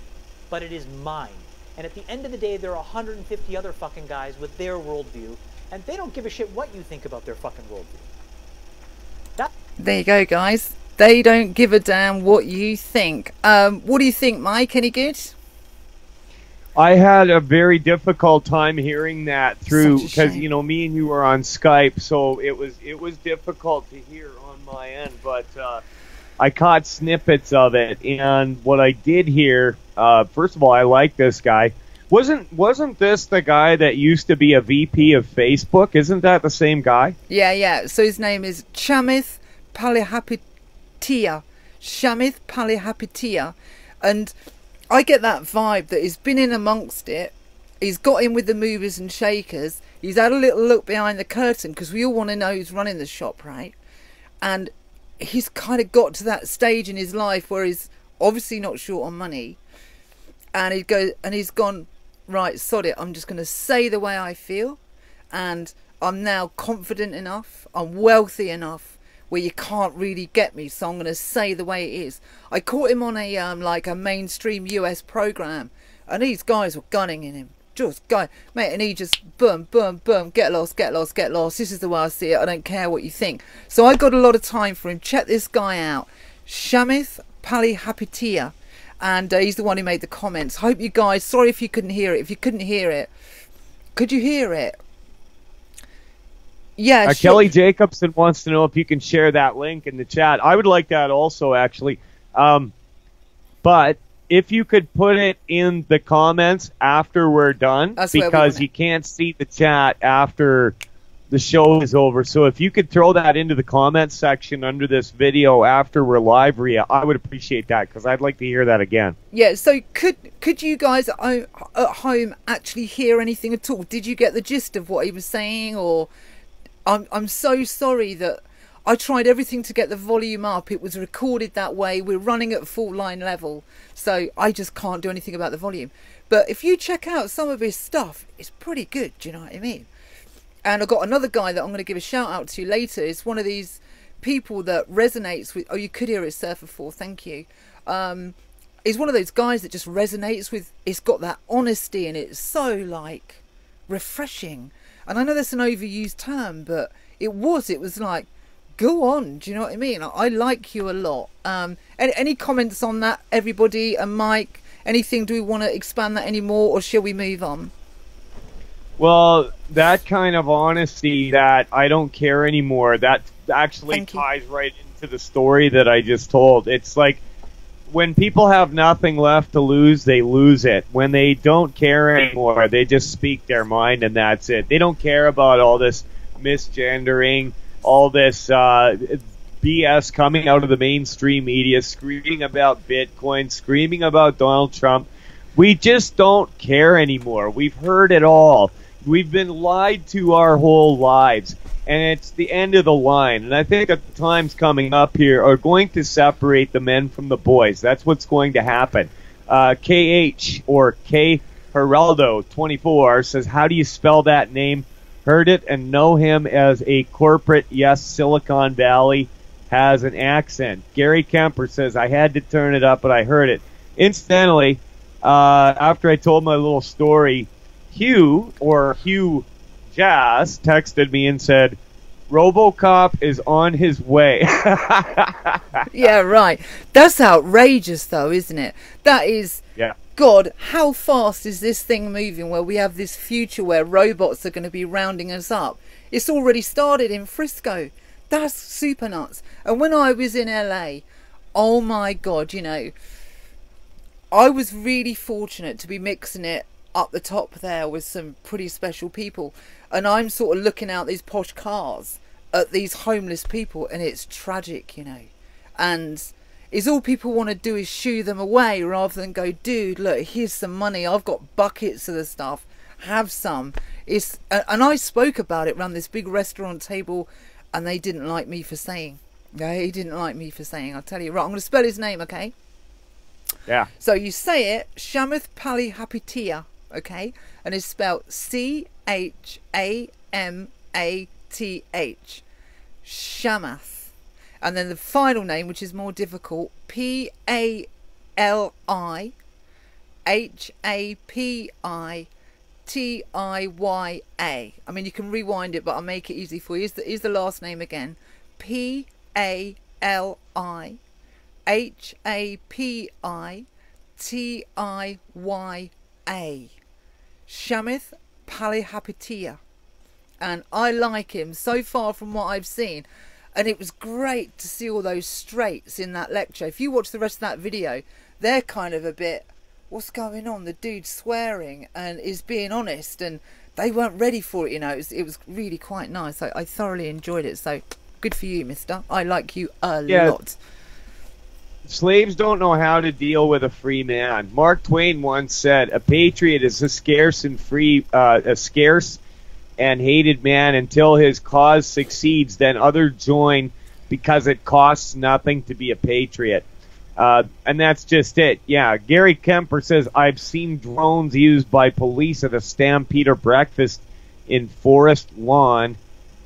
but it is mine. And at the end of the day, there are 150 other fucking guys with their worldview, and they don't give a shit what you think about their fucking worldview. There you go, guys. They don't give a damn what you think. What do you think, Mike? Any good? I had a very difficult time hearing that through because shame. you know me and you were on Skype, so it was difficult to hear on my end. But I caught snippets of it, and what I did hear, first of all, I like this guy. Wasn't this the guy that used to be a VP of Facebook? Isn't that the same guy? Yeah. So his name is Chamath Palihapitiya. Chamath Palihapitiya. And I get that vibe that he's been in amongst it. He's got in with the movers and shakers. He's had a little look behind the curtain because we all want to know who's running the shop, right? And he's kind of got to that stage in his life where he's obviously not short on money. And he's gone, right, sod it, I'm just going to say the way I feel. And I'm now confident enough, I'm wealthy enough where you can't really get me, so I'm going to say the way it is. I caught him on a like a mainstream US program, and these guys were gunning in him. Just go, mate, and he just boom, boom, boom, get lost, get lost, get lost. This is the way I see it. I don't care what you think. So I got a lot of time for him. Check this guy out, Chamath Palihapitiya. And he's the one who made the comments. Hope you guys, sorry if you couldn't hear it. If you couldn't hear it, could you hear it? Yeah. Kelly Jacobson wants to know if you can share that link in the chat. I would like that also, actually. But if you could put it in the comments after we're done, because you can't see the chat after the show is over. So if you could throw that into the comment section under this video after we're live, Rhea, I would appreciate that, because I'd like to hear that again. Yeah, so could you guys at home actually hear anything at all? Did you get the gist of what he was saying? Or I'm so sorry that I tried everything to get the volume up. It was recorded that way. We're running at full line level, so I just can't do anything about the volume. But if you check out some of his stuff, it's pretty good. Do you know what I mean? And I've got another guy that I'm going to give a shout out to later. It's one of these people that resonates with... Oh, you could hear it, Surfer 4. Thank you. He's one of those guys that just resonates with... It's got that honesty, and it's so, like, refreshing. And I know that's an overused term, but it was like, go on. Do you know what I mean? I like you a lot. Any comments on that, everybody? And Mike, anything? Do we want to expand that anymore, or shall we move on? Well, that kind of honesty, that I don't care anymore, that actually ties right into the story that I just told. It's like, when people have nothing left to lose, they lose it. When they don't care anymore, they just speak their mind, and that's it. They don't care about all this misgendering, all this BS coming out of the mainstream media, screaming about Bitcoin, screaming about Donald Trump. We just don't care anymore. We've heard it all. We've been lied to our whole lives, and it's the end of the line. And I think that the times coming up here are going to separate the men from the boys. That's what's going to happen. KH, or K Geraldo 24, says, how do you spell that name? Heard it and know him as a corporate. Yes, Silicon Valley has an accent. Gary Kemper says, I had to turn it up, but I heard it. Incidentally, after I told my little story, Hugh, or Hugh Jazz, texted me and said, RoboCop is on his way. Yeah, right. That's outrageous, though, isn't it? That is... Yeah. God, how fast is this thing moving, where we have this future where robots are going to be rounding us up? It's already started in Frisco. That's super nuts. And when I was in LA, oh my God, you know, I was really fortunate to be mixing it up the top there with some pretty special people, and I'm sort of looking out these posh cars at these homeless people, and it's tragic, you know, and is all people want to do is shoo them away, rather than go, dude, look, here's some money, I've got buckets of the stuff, have some. It's and I spoke about it around this big restaurant table, and they didn't like me for saying. They didn't like me for saying. I'll tell you, right, I'm going to spell his name, okay? Yeah. So you say it, Chamath Palihapitiya, okay? And it's spelled Chamath. Chamath. And then the final name, which is more difficult, Palihapitiya. I mean, you can rewind it, but I'll make it easy for you. Is the last name again. Palihapitiya. Chamath Palihapitiya. And I like him so far from what I've seen. And it was great to see all those straights in that lecture. If you watch the rest of that video, they're kind of a bit, what's going on? The dude's swearing and is being honest, and they weren't ready for it, you know. It was really quite nice. I thoroughly enjoyed it. So good for you, mister. I like you a lot. Slaves don't know how to deal with a free man. Mark Twain once said, a patriot is a scarce and hated man until his cause succeeds, then others join because it costs nothing to be a patriot. And that's just it. Yeah, Gary Kemper says, I've seen drones used by police at a Stampeder breakfast in Forest Lawn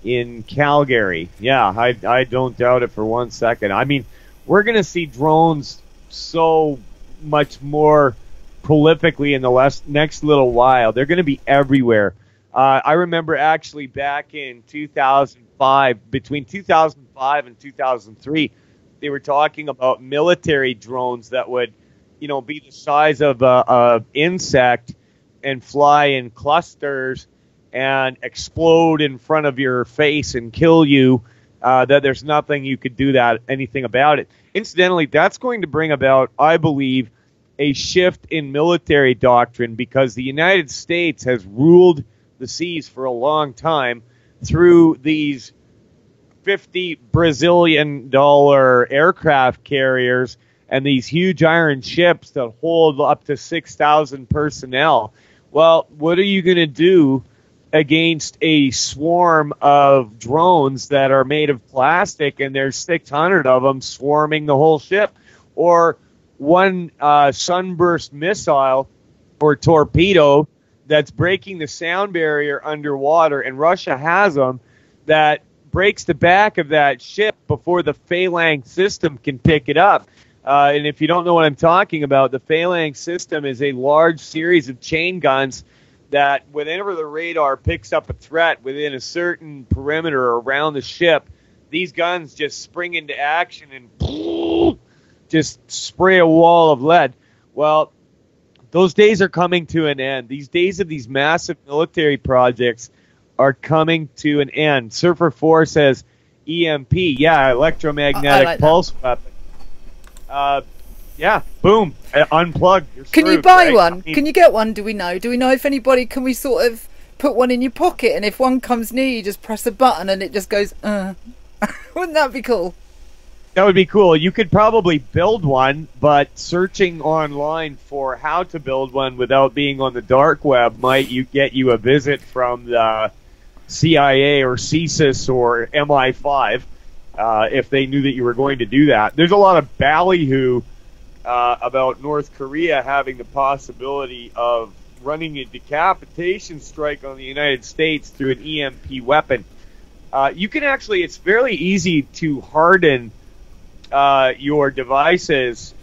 in Calgary. Yeah, I don't doubt it for 1 second. I mean, we're going to see drones so much more prolifically in the next little while. They're going to be everywhere. I remember actually back in 2005, between 2005 and 2003, they were talking about military drones that would, you know, be the size of a insect and fly in clusters and explode in front of your face and kill you. That there's nothing you could do anything about it. Incidentally, that's going to bring about, I believe, a shift in military doctrine, because the United States has ruled the seas for a long time. through these $50 Brazilian aircraft carriers and these huge iron ships that hold up to 6,000 personnel. Well, what are you going to do against a swarm of drones that are made of plastic and there's 600 of them swarming the whole ship? Or one sunburst missile or torpedo that's breaking the sound barrier underwater, and Russia has them, that breaks the back of that ship before the Phalanx system can pick it up. And if you don't know what I'm talking about, the Phalanx system is a large series of chain guns that whenever the radar picks up a threat within a certain perimeter around the ship, these guns just spring into action and just spray a wall of lead. Well, those days are coming to an end. These days of these massive military projects are coming to an end. Surfer 4 says EMP, electromagnetic like pulse weapon. Boom, unplugged. Can you buy one? Can you get one? Do we know? Do we know if anybody, can we sort of put one in your pocket, and if one comes near you, just press a button and it just goes, Wouldn't that be cool? That would be cool. You could probably build one, but searching online for how to build one without being on the dark web might get you a visit from the CIA or CSIS or MI5 if they knew that you were going to do that. There's a lot of ballyhoo about North Korea having the possibility of running a decapitation strike on the United States through an EMP weapon. You can actually, it's fairly easy to harden your devices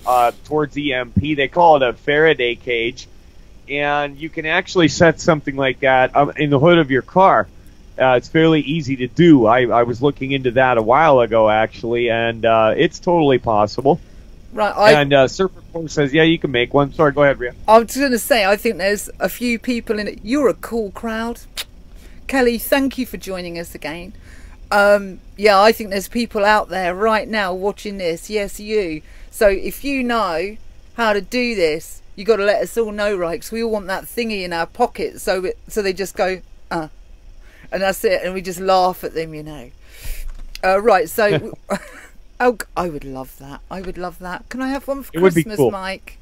towards EMP. They call it a Faraday cage, and you can actually set something like that in the hood of your car. It's fairly easy to do. I was looking into that a while ago, actually, and it's totally possible. Right. And Surfer 4 says, yeah, you can make one. Sorry, go ahead, Ria. I was going to say, I think there's a few people in it. You're a cool crowd. Kelly, thank you for joining us again. I think there's people out there right now watching this. Yes, you. So if you know how to do this, you got to let us all know, right? Because we all want that thingy in our pocket. So they just go, and that's it. And we just laugh at them, you know. Right, so... Oh, I would love that. I would love that. Can I have one for Christmas, would be cool. Mike?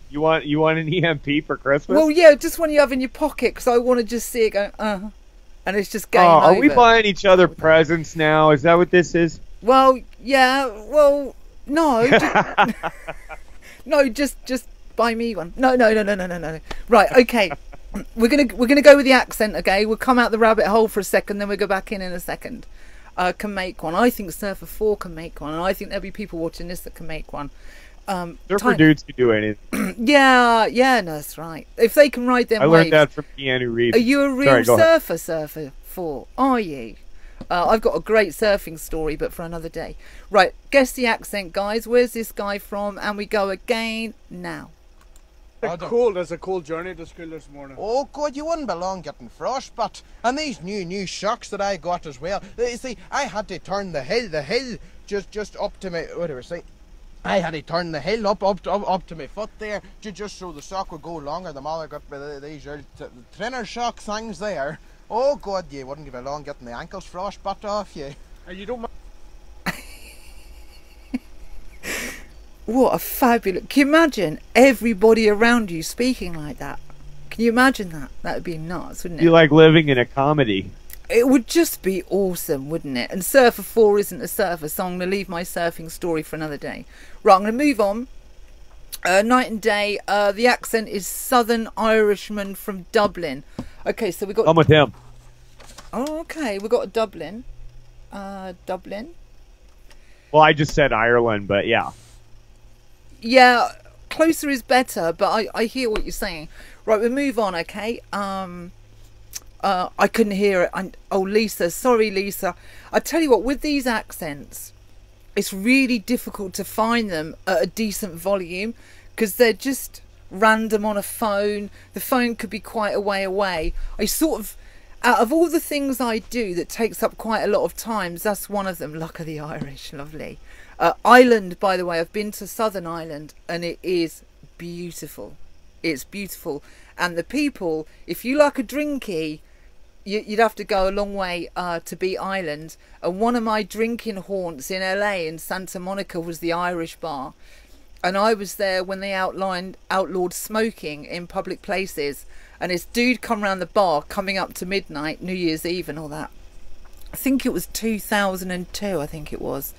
You want an EMP for Christmas? Well, yeah, just one you have in your pocket, because I want to just see it go, and it's just game over. Are we buying each other presents now? Is that what this is? Well, yeah. Well, no. No, just buy me one. No. Right, okay. We're gonna go with the accent. Okay, we'll come out the rabbit hole for a second, then we'll go back in a second. Can make one. I think Surfer 4 can make one, and I think there'll be people watching this that can make one. Surfer dudes can do anything. yeah, no, that's right. If they can ride them waves. I learned that from Keanu Reeves. Are you a real Surfer 4? Are you? I've got a great surfing story, but for another day. Right, guess the accent, guys. Where's this guy from? And we go again now. There's a cold journey to school this morning. Oh, God, you wouldn't belong getting frostbite. And these new shocks that I got as well. You see, I had to turn the hill just up to my, whatever, see. I had to turn the hill up to my foot there, just so the sock would go longer. The mother got these trainer shock things there. Oh, God, you wouldn't belong getting the ankles frostbite off you. And you don't mind. What a fabulous... Can you imagine everybody around you speaking like that? Can you imagine that? That would be nuts, wouldn't it? You like living in a comedy. It would just be awesome, wouldn't it? And Surfer 4 isn't a surfer, so I'm going to leave my surfing story for another day. Right, I'm going to move on. Night and Day. The accent is Southern Irishman from Dublin. Okay, so we got... I'm with him. Oh, okay. We got a Dublin. Dublin. Well, I just said Ireland, but yeah. Yeah, closer is better, but I hear what you're saying. Right, we'll move on, okay? I couldn't hear it. Oh, Lisa. Sorry, Lisa. I tell you what, with these accents, it's really difficult to find them at a decent volume because they're just random on a phone. The phone could be quite a way away. I sort of, out of all the things I do that takes up quite a lot of times, that's one of them. Luck of the Irish, lovely. Ireland, by the way, I've been to Southern Ireland and it is beautiful. It's beautiful. And the people, if you like a drinky, you'd have to go a long way to Beat Island. And one of my drinking haunts in LA in Santa Monica was the Irish bar. And I was there when they outlawed smoking in public places. And this dude come round the bar coming up to midnight, New Year's Eve and all that. I think it was 2002, I think it was.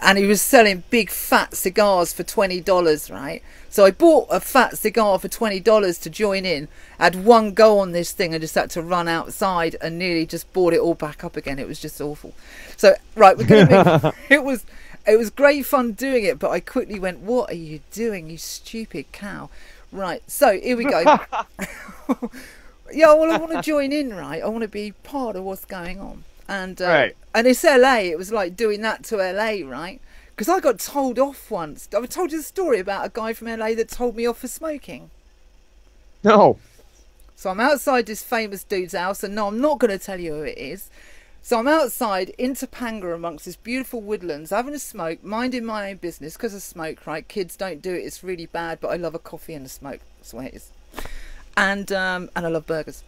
And he was selling big fat cigars for $20, right? So I bought a fat cigar for $20 to join in. I had one go on this thing and just had to run outside and nearly just bought it all back up again. It was just awful. So, right, we're going to move. It was great fun doing it, but I quickly went, what are you doing, you stupid cow? Right, so here we go. Yeah, well, I want to join in, right? I want to be part of what's going on. And right. And it's LA. It was like doing that to LA, right? Because I got told off once. I've told you the story about a guy from LA that told me off for smoking. No. So I'm outside this famous dude's house, and no, I'm not going to tell you who it is. So I'm outside in Topanga amongst this beautiful woodlands, having a smoke, minding my own business because I smoke, right? Kids don't do it. It's really bad, but I love a coffee and a smoke. That's the way it is. And I love burgers.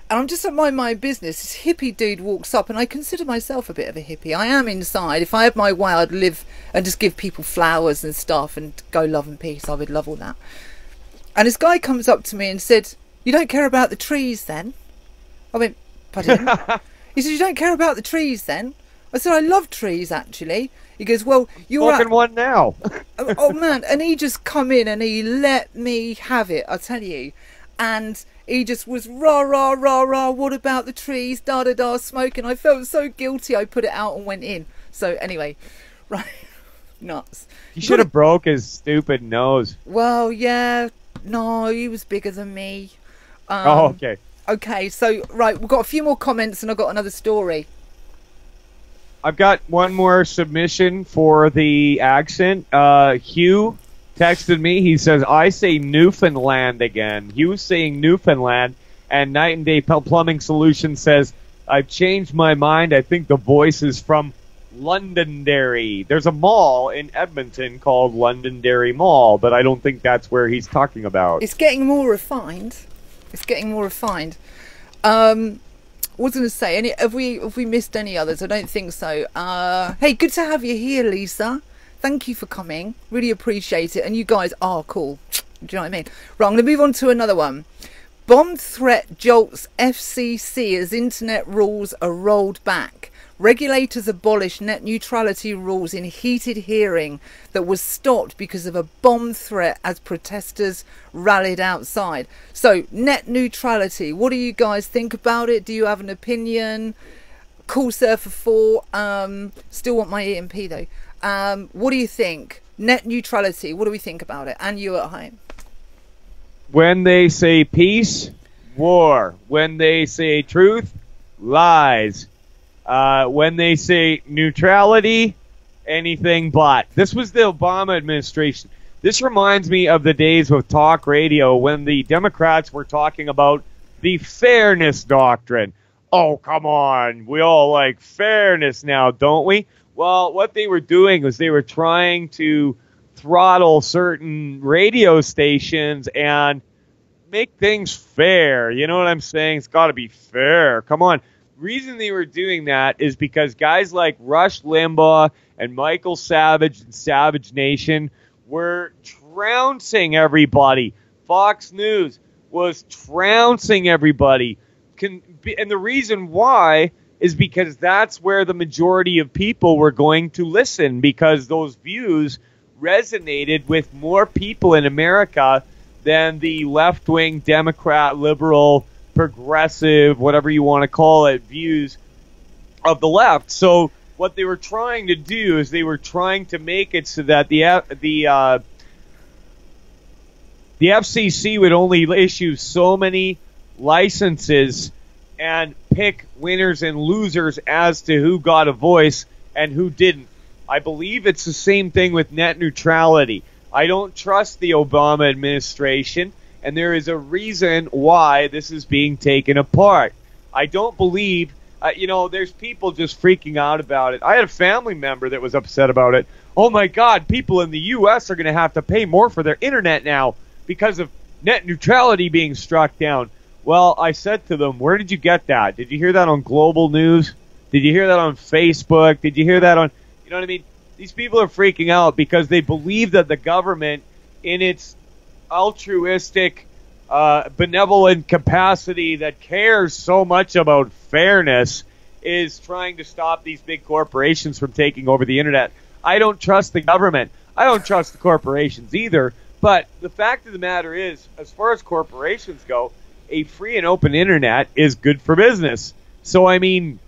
And I'm just at my own business. This hippie dude walks up, and I consider myself a bit of a hippie. I am inside. If I had my way, I'd live and just give people flowers and stuff and go love and peace. I would love all that. And this guy comes up to me and said, "You don't care about the trees then?" I went, "Pardon?" He said, "You don't care about the trees then?" I said, "I love trees, actually." He goes, "Well, you're smoking one now." Oh, man. And he just come in and he let me have it, I tell you. And he just was rah, rah, rah, rah, what about the trees, da, da, da, smoking. I felt so guilty. I put it out and went in. So anyway, right, nuts. You should have broke his stupid nose. Well, yeah, no, he was bigger than me. Oh, okay. Okay, so, right, we've got a few more comments and I've got another story. I've got one more submission for the accent. Hugh texted me. He says, "I say Newfoundland again." Hugh's saying Newfoundland, and Night and Day Plumbing Solutions says, "I've changed my mind. I think the voice is from Londonderry." There's a mall in Edmonton called Londonderry Mall, but I don't think that's where he's talking about. It's getting more refined. It's getting more refined. What was I going to say? Have we missed any others? I don't think so. Hey, good to have you here, Lisa. Thank you for coming. Really appreciate it. And you guys are cool. Do you know what I mean? Right, I'm going to move on to another one. Bomb threat jolts FCC as internet rules are rolled back. Regulators abolish net neutrality rules in heated hearing that was stopped because of a bomb threat as protesters rallied outside. So, net neutrality, what do you guys think about it? Do you have an opinion? Cool Surfer 4, still want my EMP though. What do you think? Net neutrality, what do we think about it? And you at home? When they say peace, war. When they say truth, lies. When they say neutrality, anything but. This was the Obama administration. This reminds me of the days with talk radio when the Democrats were talking about the fairness doctrine. Oh, come on. We all like fairness now, don't we? Well, what they were doing was they were trying to throttle certain radio stations and make things fair. You know what I'm saying? It's got to be fair. Come on. Reason they were doing that is because guys like Rush Limbaugh and Michael Savage and Savage Nation were trouncing everybody. Fox News was trouncing everybody. And the reason why is because that's where the majority of people were going to listen, because those views resonated with more people in America than the left-wing Democrat, liberal, progressive, whatever you want to call it, views of the left. So what they were trying to do is they were trying to make it so that the FCC would only issue so many licenses and pick winners and losers as to who got a voice and who didn't. I believe it's the same thing with net neutrality. I don't trust the Obama administration, and there is a reason why this is being taken apart. I don't believe, there's people just freaking out about it. I had a family member that was upset about it. Oh my God, people in the U.S. are going to have to pay more for their internet now because of net neutrality being struck down. Well, I said to them, where did you get that? Did you hear that on Global News? Did you hear that on Facebook? Did you hear that on, you know what I mean? These people are freaking out because they believe that the government, in its altruistic, benevolent capacity that cares so much about fairness, is trying to stop these big corporations from taking over the internet. I don't trust the government. I don't trust the corporations either. But the fact of the matter is, as far as corporations go, a free and open internet is good for business. So, I mean,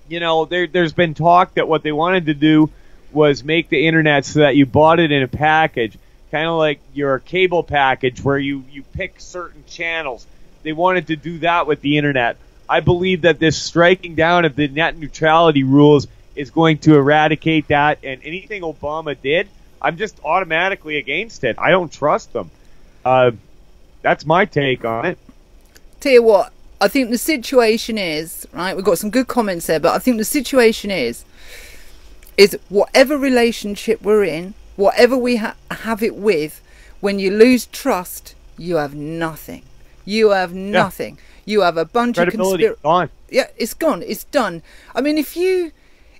you know, there's been talk that what they wanted to do was make the internet so that you bought it in a package, kind of like your cable package where you pick certain channels. They wanted to do that with the internet. I believe that this striking down of the net neutrality rules is going to eradicate that, and anything Obama did, I'm just automatically against it. I don't trust them. That's my take on it. Tell you what, I think the situation is, right, we've got some good comments there, but I think the situation is whatever relationship we're in, whatever we have it with, when you lose trust, you have nothing. You have nothing. Yeah. You have a bunch of conspiracy. Gone. Yeah, it's gone. It's done. I mean, if you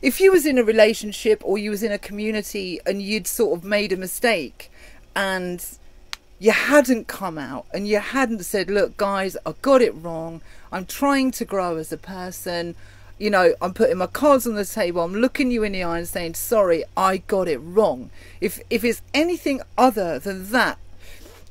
was in a relationship or you was in a community and you'd sort of made a mistake and you hadn't come out and you hadn't said, look, guys, I got it wrong. I'm trying to grow as a person. You know, I'm putting my cards on the table. I'm looking you in the eye and saying, sorry, I got it wrong. If it's anything other than that,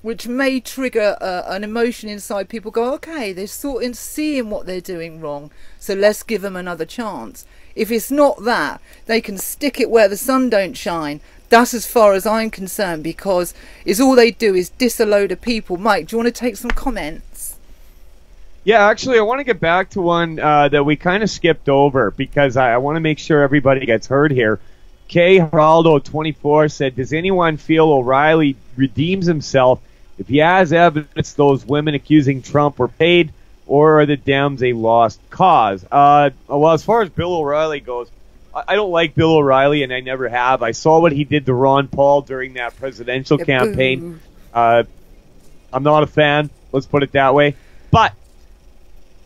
which may trigger an emotion inside people, go, okay, they're sort of seeing what they're doing wrong, so let's give them another chance. If it's not that, they can stick it where the sun don't shine. That's as far as I'm concerned, because it's all they do is diss a load of people. Mike, do you want to take some comments? Yeah, actually, I want to get back to one that we kind of skipped over, because I want to make sure everybody gets heard here. K. Geraldo 24 said, does anyone feel O'Reilly redeems himself if he has evidence those women accusing Trump were paid, or are the Dems a lost cause? Well, as far as Bill O'Reilly goes, I don't like Bill O'Reilly, and I never have. I saw what he did to Ron Paul during that presidential campaign. I'm not a fan, let's put it that way. But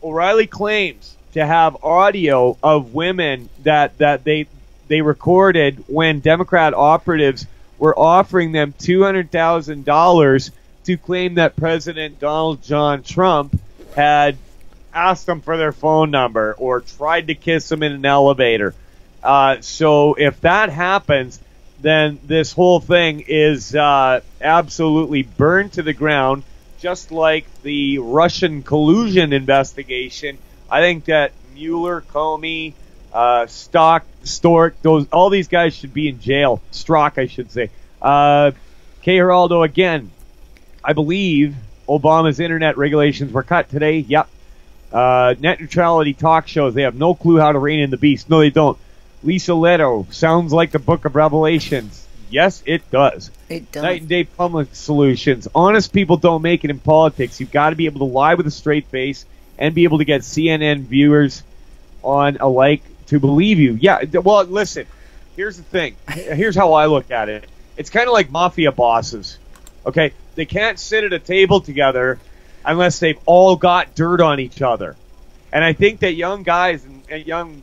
O'Reilly claims to have audio of women that they recorded when Democrat operatives were offering them $200,000 to claim that President Donald John Trump had asked them for their phone number or tried to kiss them in an elevator. So if that happens, then this whole thing is absolutely burned to the ground, just like the Russian collusion investigation. I think that Mueller, Comey, Stork, all these guys should be in jail. Strzok, I should say. K. Geraldo, again, I believe Obama's internet regulations were cut today. Yep. Net neutrality talk shows, they have no clue how to rein in the beast. No, they don't. Lisa Leto, sounds like the Book of Revelations. Yes, it does. It does. Night and day public solutions. Honest people don't make it in politics. You've got to be able to lie with a straight face and be able to get CNN viewers on alike to believe you. Yeah, well, listen, here's the thing. Here's how I look at it. It's kind of like mafia bosses. Okay? They can't sit at a table together unless they've all got dirt on each other. And I think that young guys and young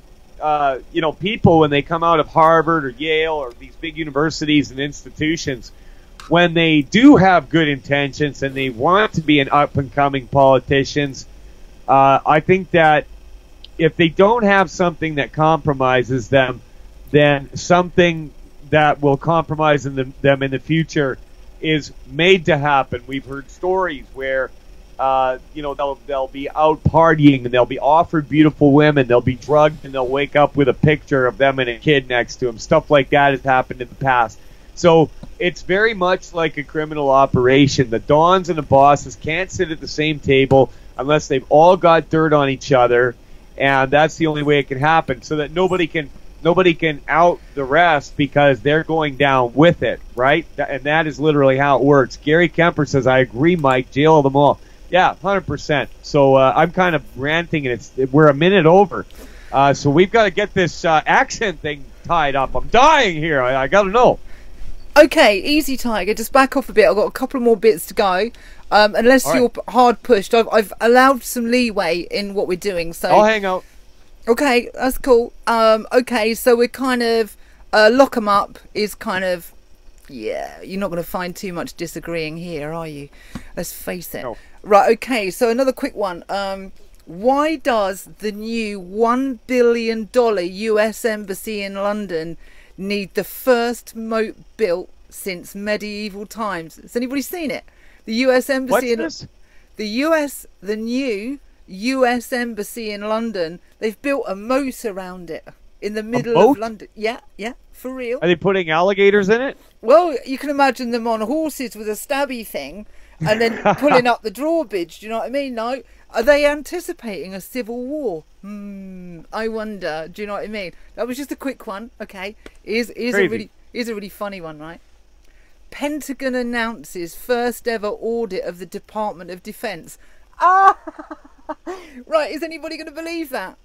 people, when they come out of Harvard or Yale or these big universities and institutions, when they do have good intentions and they want to be an up-and-coming politicians, I think that if they don't have something that compromises them, then something that will compromise them in the future is made to happen. We've heard stories where they'll be out partying and they'll be offered beautiful women, they'll be drugged, and they'll wake up with a picture of them and a kid next to them. Stuff like that has happened in the past. So it's very much like a criminal operation. The dons and the bosses can't sit at the same table unless they've all got dirt on each other, and that's the only way it can happen, so that nobody can out the rest because they're going down with it, right? And that is literally how it works. Gary Kemper says, I agree, Mike, jail them all. Yeah, 100%. So I'm kind of ranting, and we're a minute over. So we've got to get this accent thing tied up. I'm dying here. I got to know. Okay, easy, Tiger. Just back off a bit. I've got a couple more bits to go. Unless All right. you're hard pushed, I've allowed some leeway in what we're doing. So I'll hang out. okay, that's cool. Okay, so we're kind of lock 'em up is kind of, yeah. You're not going to find too much disagreeing here, are you? Let's face it. No. Right. Okay. So another quick one. Why does the new $1 billion U.S. Embassy in London need the first moat built since medieval times? Has anybody seen it? The U.S. Embassy What's this? the new U.S. Embassy in London. They've built a moat around it in the middle of moat? London. Yeah, for real. Are they putting alligators in it? Well, you can imagine them on horses with a stabby thing, and then pulling up the drawbridge. Do you know what I mean? No. Are they anticipating a civil war? I wonder. Do you know what I mean? That was just a quick one. Okay, here's a really funny one, right? Pentagon announces first ever audit of the Department of Defense. Right, is anybody going to believe that?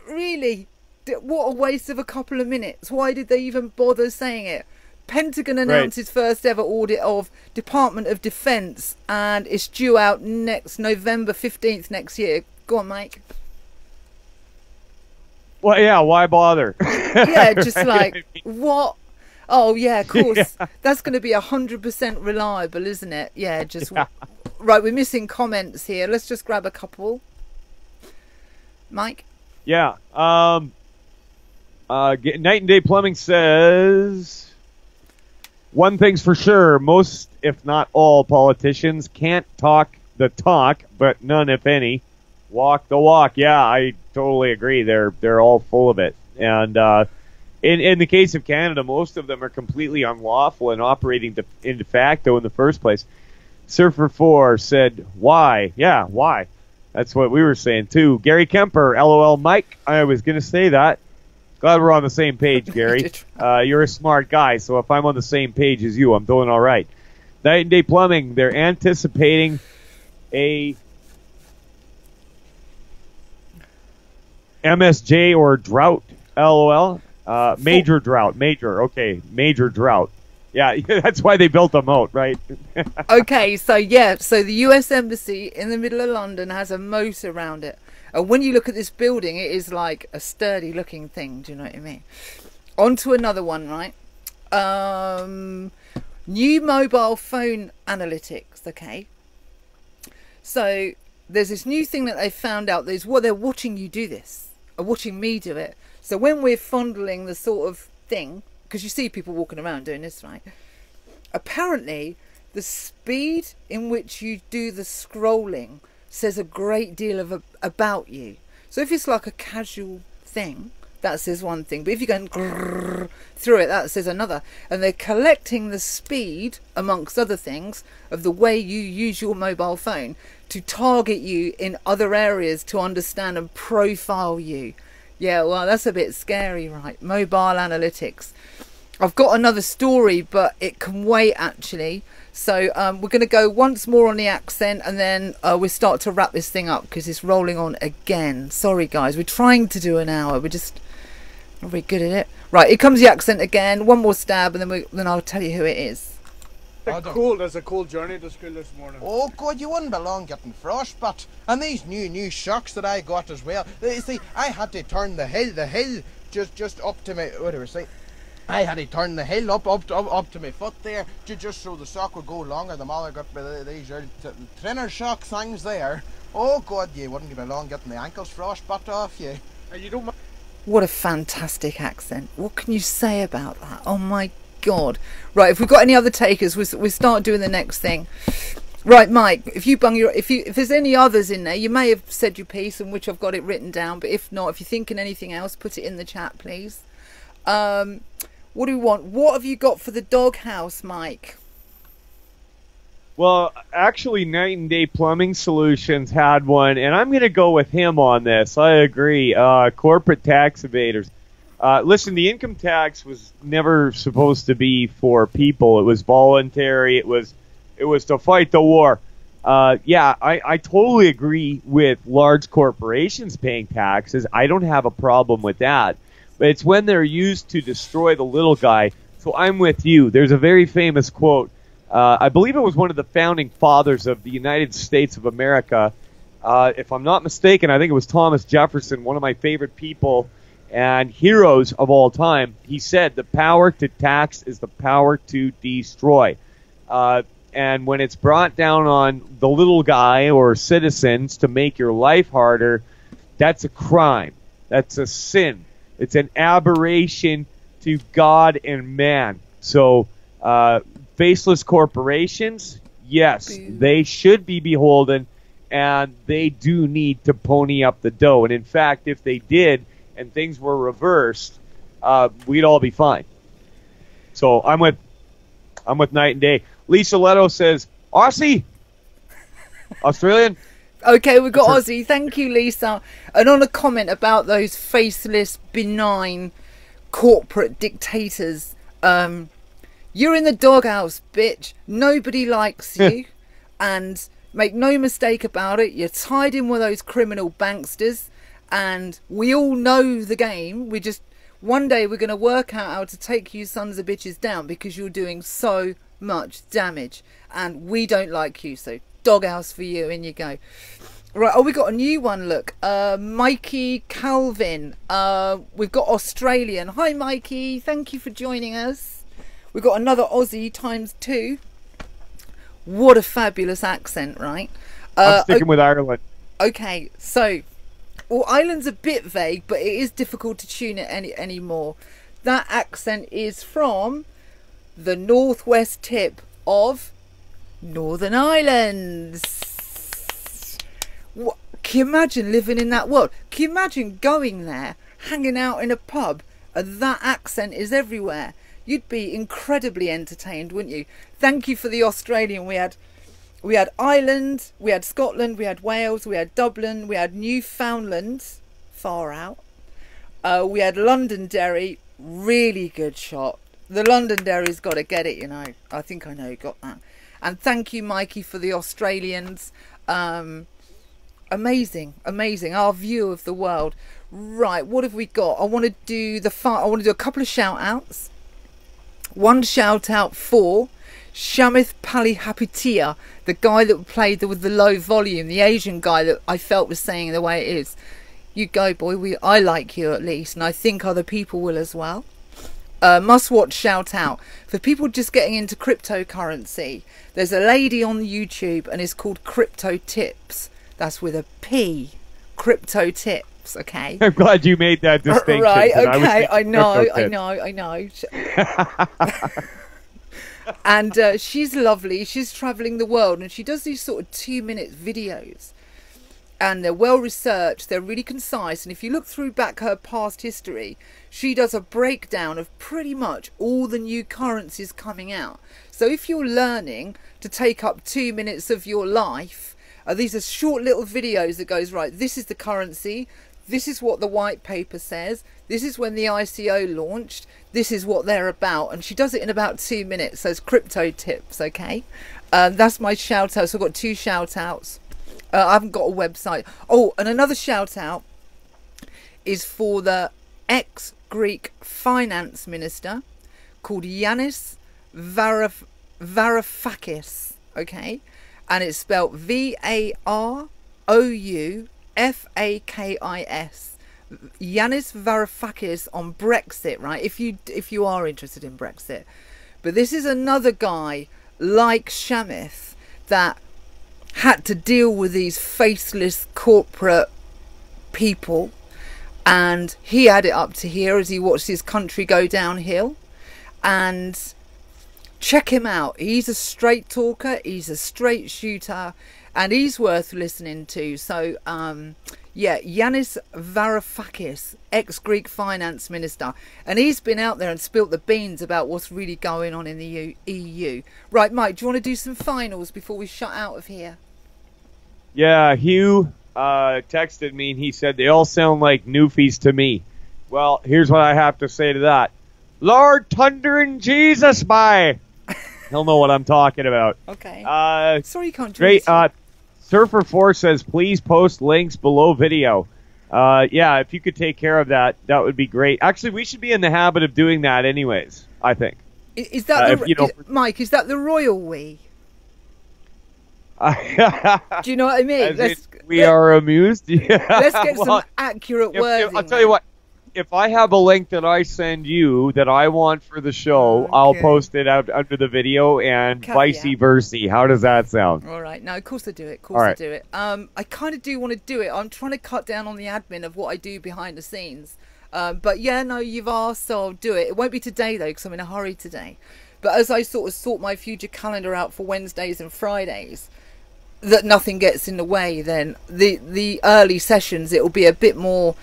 Really? What a waste of a couple of minutes. Why did they even bother saying it? Pentagon announces first ever audit of Department of Defense, and it's due out next November 15th next year. Go on, Mike. Well, yeah. Why bother? Yeah, just like, what? Oh, yeah, of course. Yeah. That's going to be 100% reliable, isn't it? Yeah, just... Yeah. Right, we're missing comments here. Let's just grab a couple. Mike? Yeah. Night and Day Plumbing says... One thing's for sure, most, if not all, politicians can't talk the talk, but none, if any, walk the walk. Yeah, I totally agree. They're all full of it. And in the case of Canada, most of them are completely unlawful and operating in de facto in the first place. Surfer 4 said, why? Yeah, why? That's what we were saying, too. Gary Kemper, LOL Mike, I was going to say that. Glad we're on the same page, Gary. You're a smart guy, so if I'm on the same page as you, I'm doing all right. Night and Day Plumbing, they're anticipating a MSJ or drought, LOL. Major drought, okay, major drought. Yeah, that's why they built a moat, right? Okay, so the US Embassy in the middle of London has a moat around it. And when you look at this building, it is like a sturdy looking thing. Do you know what I mean? On to another one, right? New mobile phone analytics, okay? So there's this new thing that they found out. There's what they're watching you do this, or watching me do it. So when we're fondling the sort of thing, because you see people walking around doing this, right? Apparently, the speed in which you do the scrolling says a great deal about you. So if it's like a casual thing, that says one thing. But if you're going through it, that says another. And they're collecting the speed, amongst other things, of the way you use your mobile phone to target you in other areas to understand and profile you. Yeah, well, that's a bit scary, right? Mobile analytics. I've got another story, but it can wait, actually. So we're going to go once more on the accent, and then we'll start to wrap this thing up because it's rolling on again. Sorry, guys. We're trying to do an hour. We're just not very good at it. Right, here comes the accent again. One more stab, and then I'll tell you who it is. There's a cool journey to school this morning. Oh, God, you wouldn't belong getting frostbite. And these new shocks that I got as well. You see, I had to turn the hill just up to my, what do I say? I had to turn the hill up to my foot there, just so the sock would go longer. The mother got these trainer shock things there. Oh, God, you wouldn't belong getting the ankles frostbite off you. You don't. What a fantastic accent. What can you say about that? Oh, my God. Right, if we've got any other takers, we'll start doing the next thing. Right, Mike, if there's any others in there, you may have said your piece, in which I've got it written down, but if not, if you're thinking anything else, put it in the chat, please. What do we want? What have you got for the doghouse, Mike? Well, actually, Night and Day Plumbing Solutions had one, and I'm going to go with him on this. I agree. Corporate tax evaders. Listen, the income tax was never supposed to be for people. It was voluntary. It was to fight the war. Yeah, I totally agree with large corporations paying taxes. I don't have a problem with that. But it's when they're used to destroy the little guy. So I'm with you. There's a very famous quote. I believe it was one of the founding fathers of the United States of America. If I'm not mistaken, I think it was Thomas Jefferson, one of my favorite people and heroes of all time. He said, the power to tax is the power to destroy. And when it's brought down on the little guy or citizens to make your life harder, that's a crime. That's a sin. It's an aberration to God and man. So, faceless corporations, yes, they should be beholden, and they do need to pony up the dough. And in fact, if they did and things were reversed, we'd all be fine. So I'm with night and day. Lisa Leto says, Aussie? Australian? Okay, we've got Aussie. Thank you, Lisa. And on a comment about those faceless, benign corporate dictators, you're in the doghouse, bitch. Nobody likes you. And make no mistake about it, you're tied in with those criminal banksters. And we all know the game. One day we're going to work out how to take you sons of bitches down because you're doing so much damage. And we don't like you. So doghouse for you. In you go. Right, we got a new one, look. Mikey Calvin. We've got Australian. Hi, Mikey. Thank you for joining us. We've got another Aussie times 2. What a fabulous accent, right? I'm sticking with Ireland. Okay, so... Well, Ireland's a bit vague, but it is difficult to tune it anymore. That accent is from the northwest tip of Northern Ireland. What, can you imagine living in that world? Can you imagine going there, hanging out in a pub, and that accent is everywhere? You'd be incredibly entertained, wouldn't you? Thank you for the Australian. We had Ireland, we had Scotland, we had Wales, we had Dublin, we had Newfoundland, far out. We had Londonderry, really good shot. The Londonderry's got to get it, you know. I think I know you got that. And thank you, Mikey, for the Australians. Amazing, amazing. Our view of the world. Right, what have we got? I want to do a couple of shout outs. One shout out for Shamith Palihapitia, the guy that played with the low volume, the Asian guy that I felt was saying the way it is. You go, boy. I like you at least, and I think other people will as well. Must watch shout out for people just getting into cryptocurrency. There's a lady on YouTube, and it's called Crypto Tips. That's with a P. Crypto Tips. Okay. I'm glad you made that distinction. Right. Okay. I know. And she's lovely. She's traveling the world, and she does these sort of 2-minute videos, and they're well researched. They're really concise, and if you look through back her past history, she does a breakdown of pretty much all the new currencies coming out. So if you're learning to take up 2 minutes of your life, these are short little videos that goes, right, this is the currency, this is what the white paper says, this is when the ICO launched, this is what they're about, and she does it in about 2 minutes. So it's Crypto Tips. Okay, that's my shout out. So I've got 2 shout outs. I haven't got a website. Oh, and another shout out is for the ex-Greek finance minister called Yanis Varoufakis. Okay, and it's spelled Varoufakis. Yanis Varoufakis on Brexit, right? If you are interested in Brexit. But this is another guy like Shamith that had to deal with these faceless corporate people, and he had it up to here as he watched his country go downhill. And check him out. He's a straight talker, he's a straight shooter, and he's worth listening to. So yeah, Yanis Varoufakis, ex-Greek finance minister. And he's been out there and spilt the beans about what's really going on in the EU. Right, Mike, do you want to do some finals before we shut out of here? Yeah, Hugh texted me and he said, they all sound like Newfies to me. Well, here's what I have to say to that. Lord Thunder and Jesus, bye. He'll know what I'm talking about. Okay. Sorry you can't do great. this. Surfer4 says, please post links below video. Yeah, if you could take care of that, that would be great. Actually, we should be in the habit of doing that anyways, I think. Is that you know, Mike? Is that the royal we? Do you know what I mean? We are amused. Yeah. Let's get some accurate wording. I'll tell you what. If I have a link that I send you that I want for the show, I'll post it out under the video and vice versa. How does that sound? All right. No, of course I do it. Of course I do it. I kind of do want to do it. I'm trying to cut down on the admin of what I do behind the scenes. But yeah, no, you've asked, so I'll do it. It won't be today though, because I'm in a hurry today. But as I sort of sort my future calendar out for Wednesdays and Fridays, that nothing gets in the way, then the early sessions, it'll be a bit more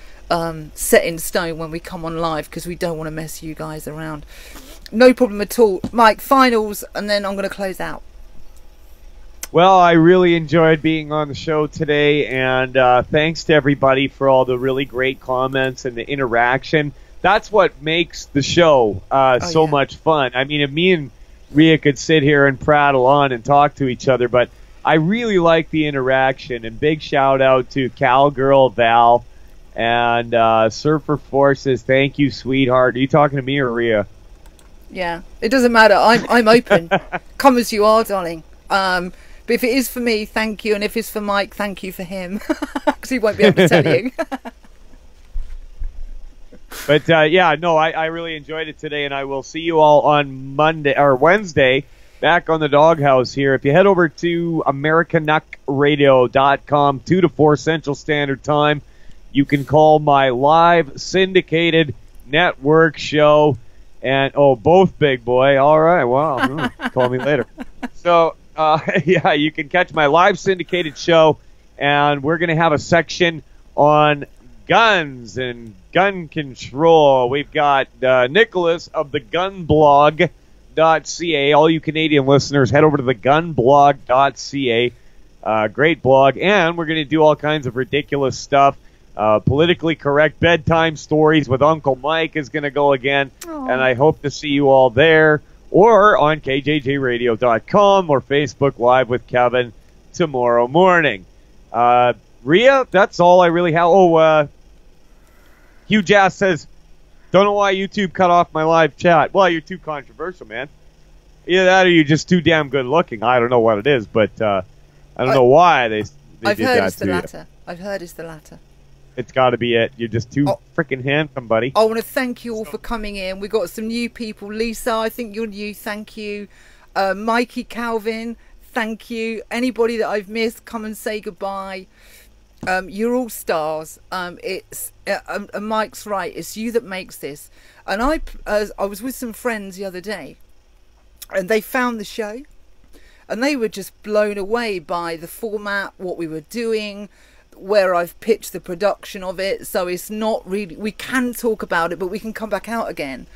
set in stone when we come on live, because we don't want to mess you guys around. No problem at all. Mike, finals, and then I'm going to close out. Well, I really enjoyed being on the show today, and thanks to everybody for all the really great comments and the interaction. That's what makes the show so much fun. I mean, if me and Rhea could sit here and prattle on and talk to each other, but I really like the interaction, and big shout out to Cowgirl Val and Surfer Forces. Thank you, sweetheart. Are you talking to me or Rhea? Yeah, it doesn't matter. I'm open. Come as you are, darling. But if it is for me, thank you, and if it's for Mike, thank you for him, because he won't be able to tell you. But yeah, no, I really enjoyed it today, and I will see you all on Monday or Wednesday. Back on the Doghouse here. If you head over to AmericanNuckRadio.com, 2 to 4 Central Standard Time, you can call my live syndicated network show. And, both big boy. All right, wow. Call me later. So, yeah, you can catch my live syndicated show, and we're going to have a section on guns and gun control. We've got Nicholas of the Gunblog.ca. All you Canadian listeners, head over to the gunblog.ca. Great blog. And we're going to do all kinds of ridiculous stuff. Politically correct bedtime stories with Uncle Mike is going to go again. Aww. And I hope to see you all there or on KJJRadio.com or Facebook Live with Kevin tomorrow morning. Rhea, that's all I really have. Hugh Jass says, don't know why YouTube cut off my live chat. Well, you're too controversial, man. Either that or you're just too damn good looking. I don't know what it is, but I don't know why they I've did heard that it's the to latter. you. I've heard it's the latter. It's got to be it. You're just too freaking handsome, buddy. I want to thank you all for coming in. We got some new people. Lisa, I think you're new. Thank you. Mikey Calvin, thank you. Anybody that I've missed, come and say goodbye. You're all stars. It's Mike's right. It's you that makes this. And I was with some friends the other day, and they found the show, and they were just blown away by the format, what we were doing, where I've pitched the production of it. So it's not really, we can talk about it, but we can come back out again,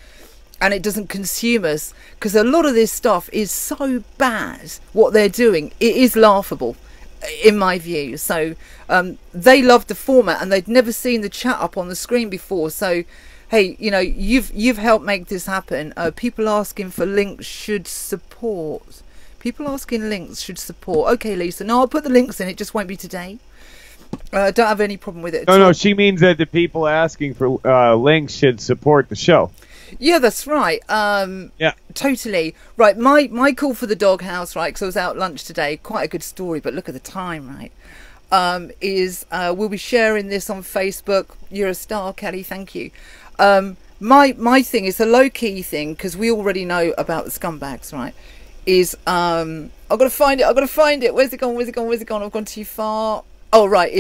and it doesn't consume us, because a lot of this stuff is so bad. What they're doing, it is laughable, in my view. So they loved the format, and they'd never seen the chat up on the screen before. So hey, you know, you've helped make this happen. People asking for links should support. People asking links should support. Okay, Lisa. No, I'll put the links in. It just won't be today. Don't have any problem with it. No, she means that the people asking for links should support the show. Yeah, that's right. Yeah, totally right. My call for the Doghouse, right? Because I was out lunch today. Quite a good story, but look at the time, right? We'll be sharing this on Facebook. You're a star, Kelly. Thank you. My thing is a low key thing, because we already know about the scumbags, right? Is I've got to find it. Where's it gone? I've gone too far. Oh right,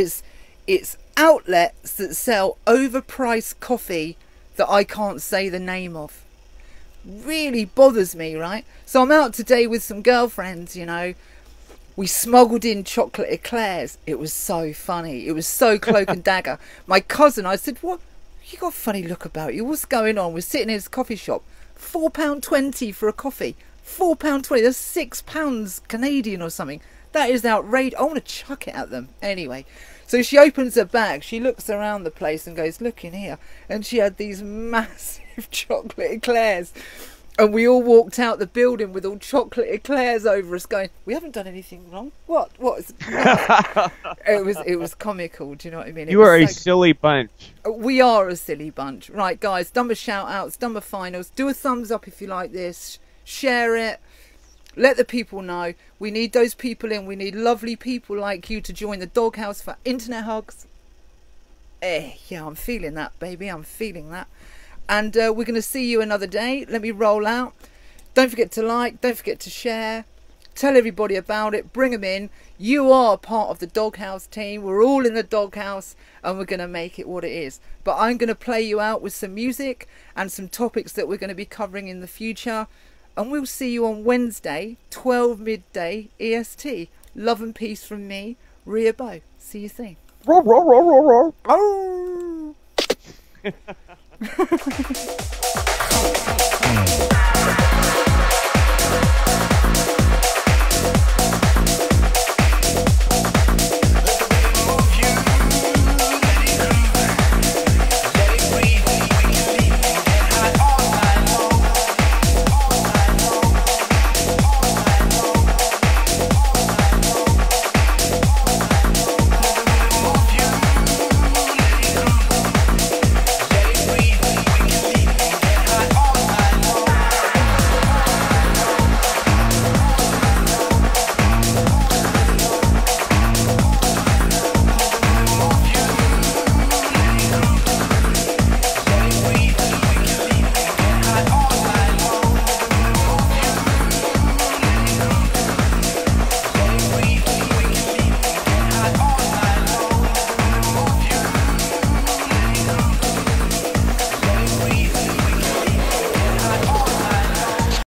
it's outlets that sell overpriced coffee that I can't say the name of. Really bothers me, right? So I'm out today with some girlfriends, you know. We smuggled in chocolate eclairs. It was so funny. It was so cloak and dagger. My cousin, I said, what? You got a funny look about you. What's going on? We're sitting in his coffee shop. £4.20 for a coffee. £4.20. That's £6 Canadian or something. That is outrageous. I want to chuck it at them. Anyway, so she opens her bag. She looks around the place and goes, look in here. And she had these massive chocolate eclairs. And we all walked out the building with all chocolate eclairs over us going, we haven't done anything wrong. What? It was comical. Do you know what I mean? You are a silly bunch. We are a silly bunch. Right, guys, dumber shout outs, dumber finals. Do a thumbs up if you like this. share it. Let the people know. We need those people in. We need lovely people like you to join the Doghouse for Internet Hugs. Yeah, I'm feeling that, baby. I'm feeling that. And we're going to see you another day. Let me roll out. Don't forget to like. Don't forget to share. Tell everybody about it. Bring them in. You are part of the Doghouse team. We're all in the Doghouse and we're going to make it what it is. But I'm going to play you out with some music and some topics that we're going to be covering in the future. And we'll see you on Wednesday, 12 midday EST. Love and peace from me, Rhea Bow. See you soon. Roar, roar, roar, roar, roar. Oh!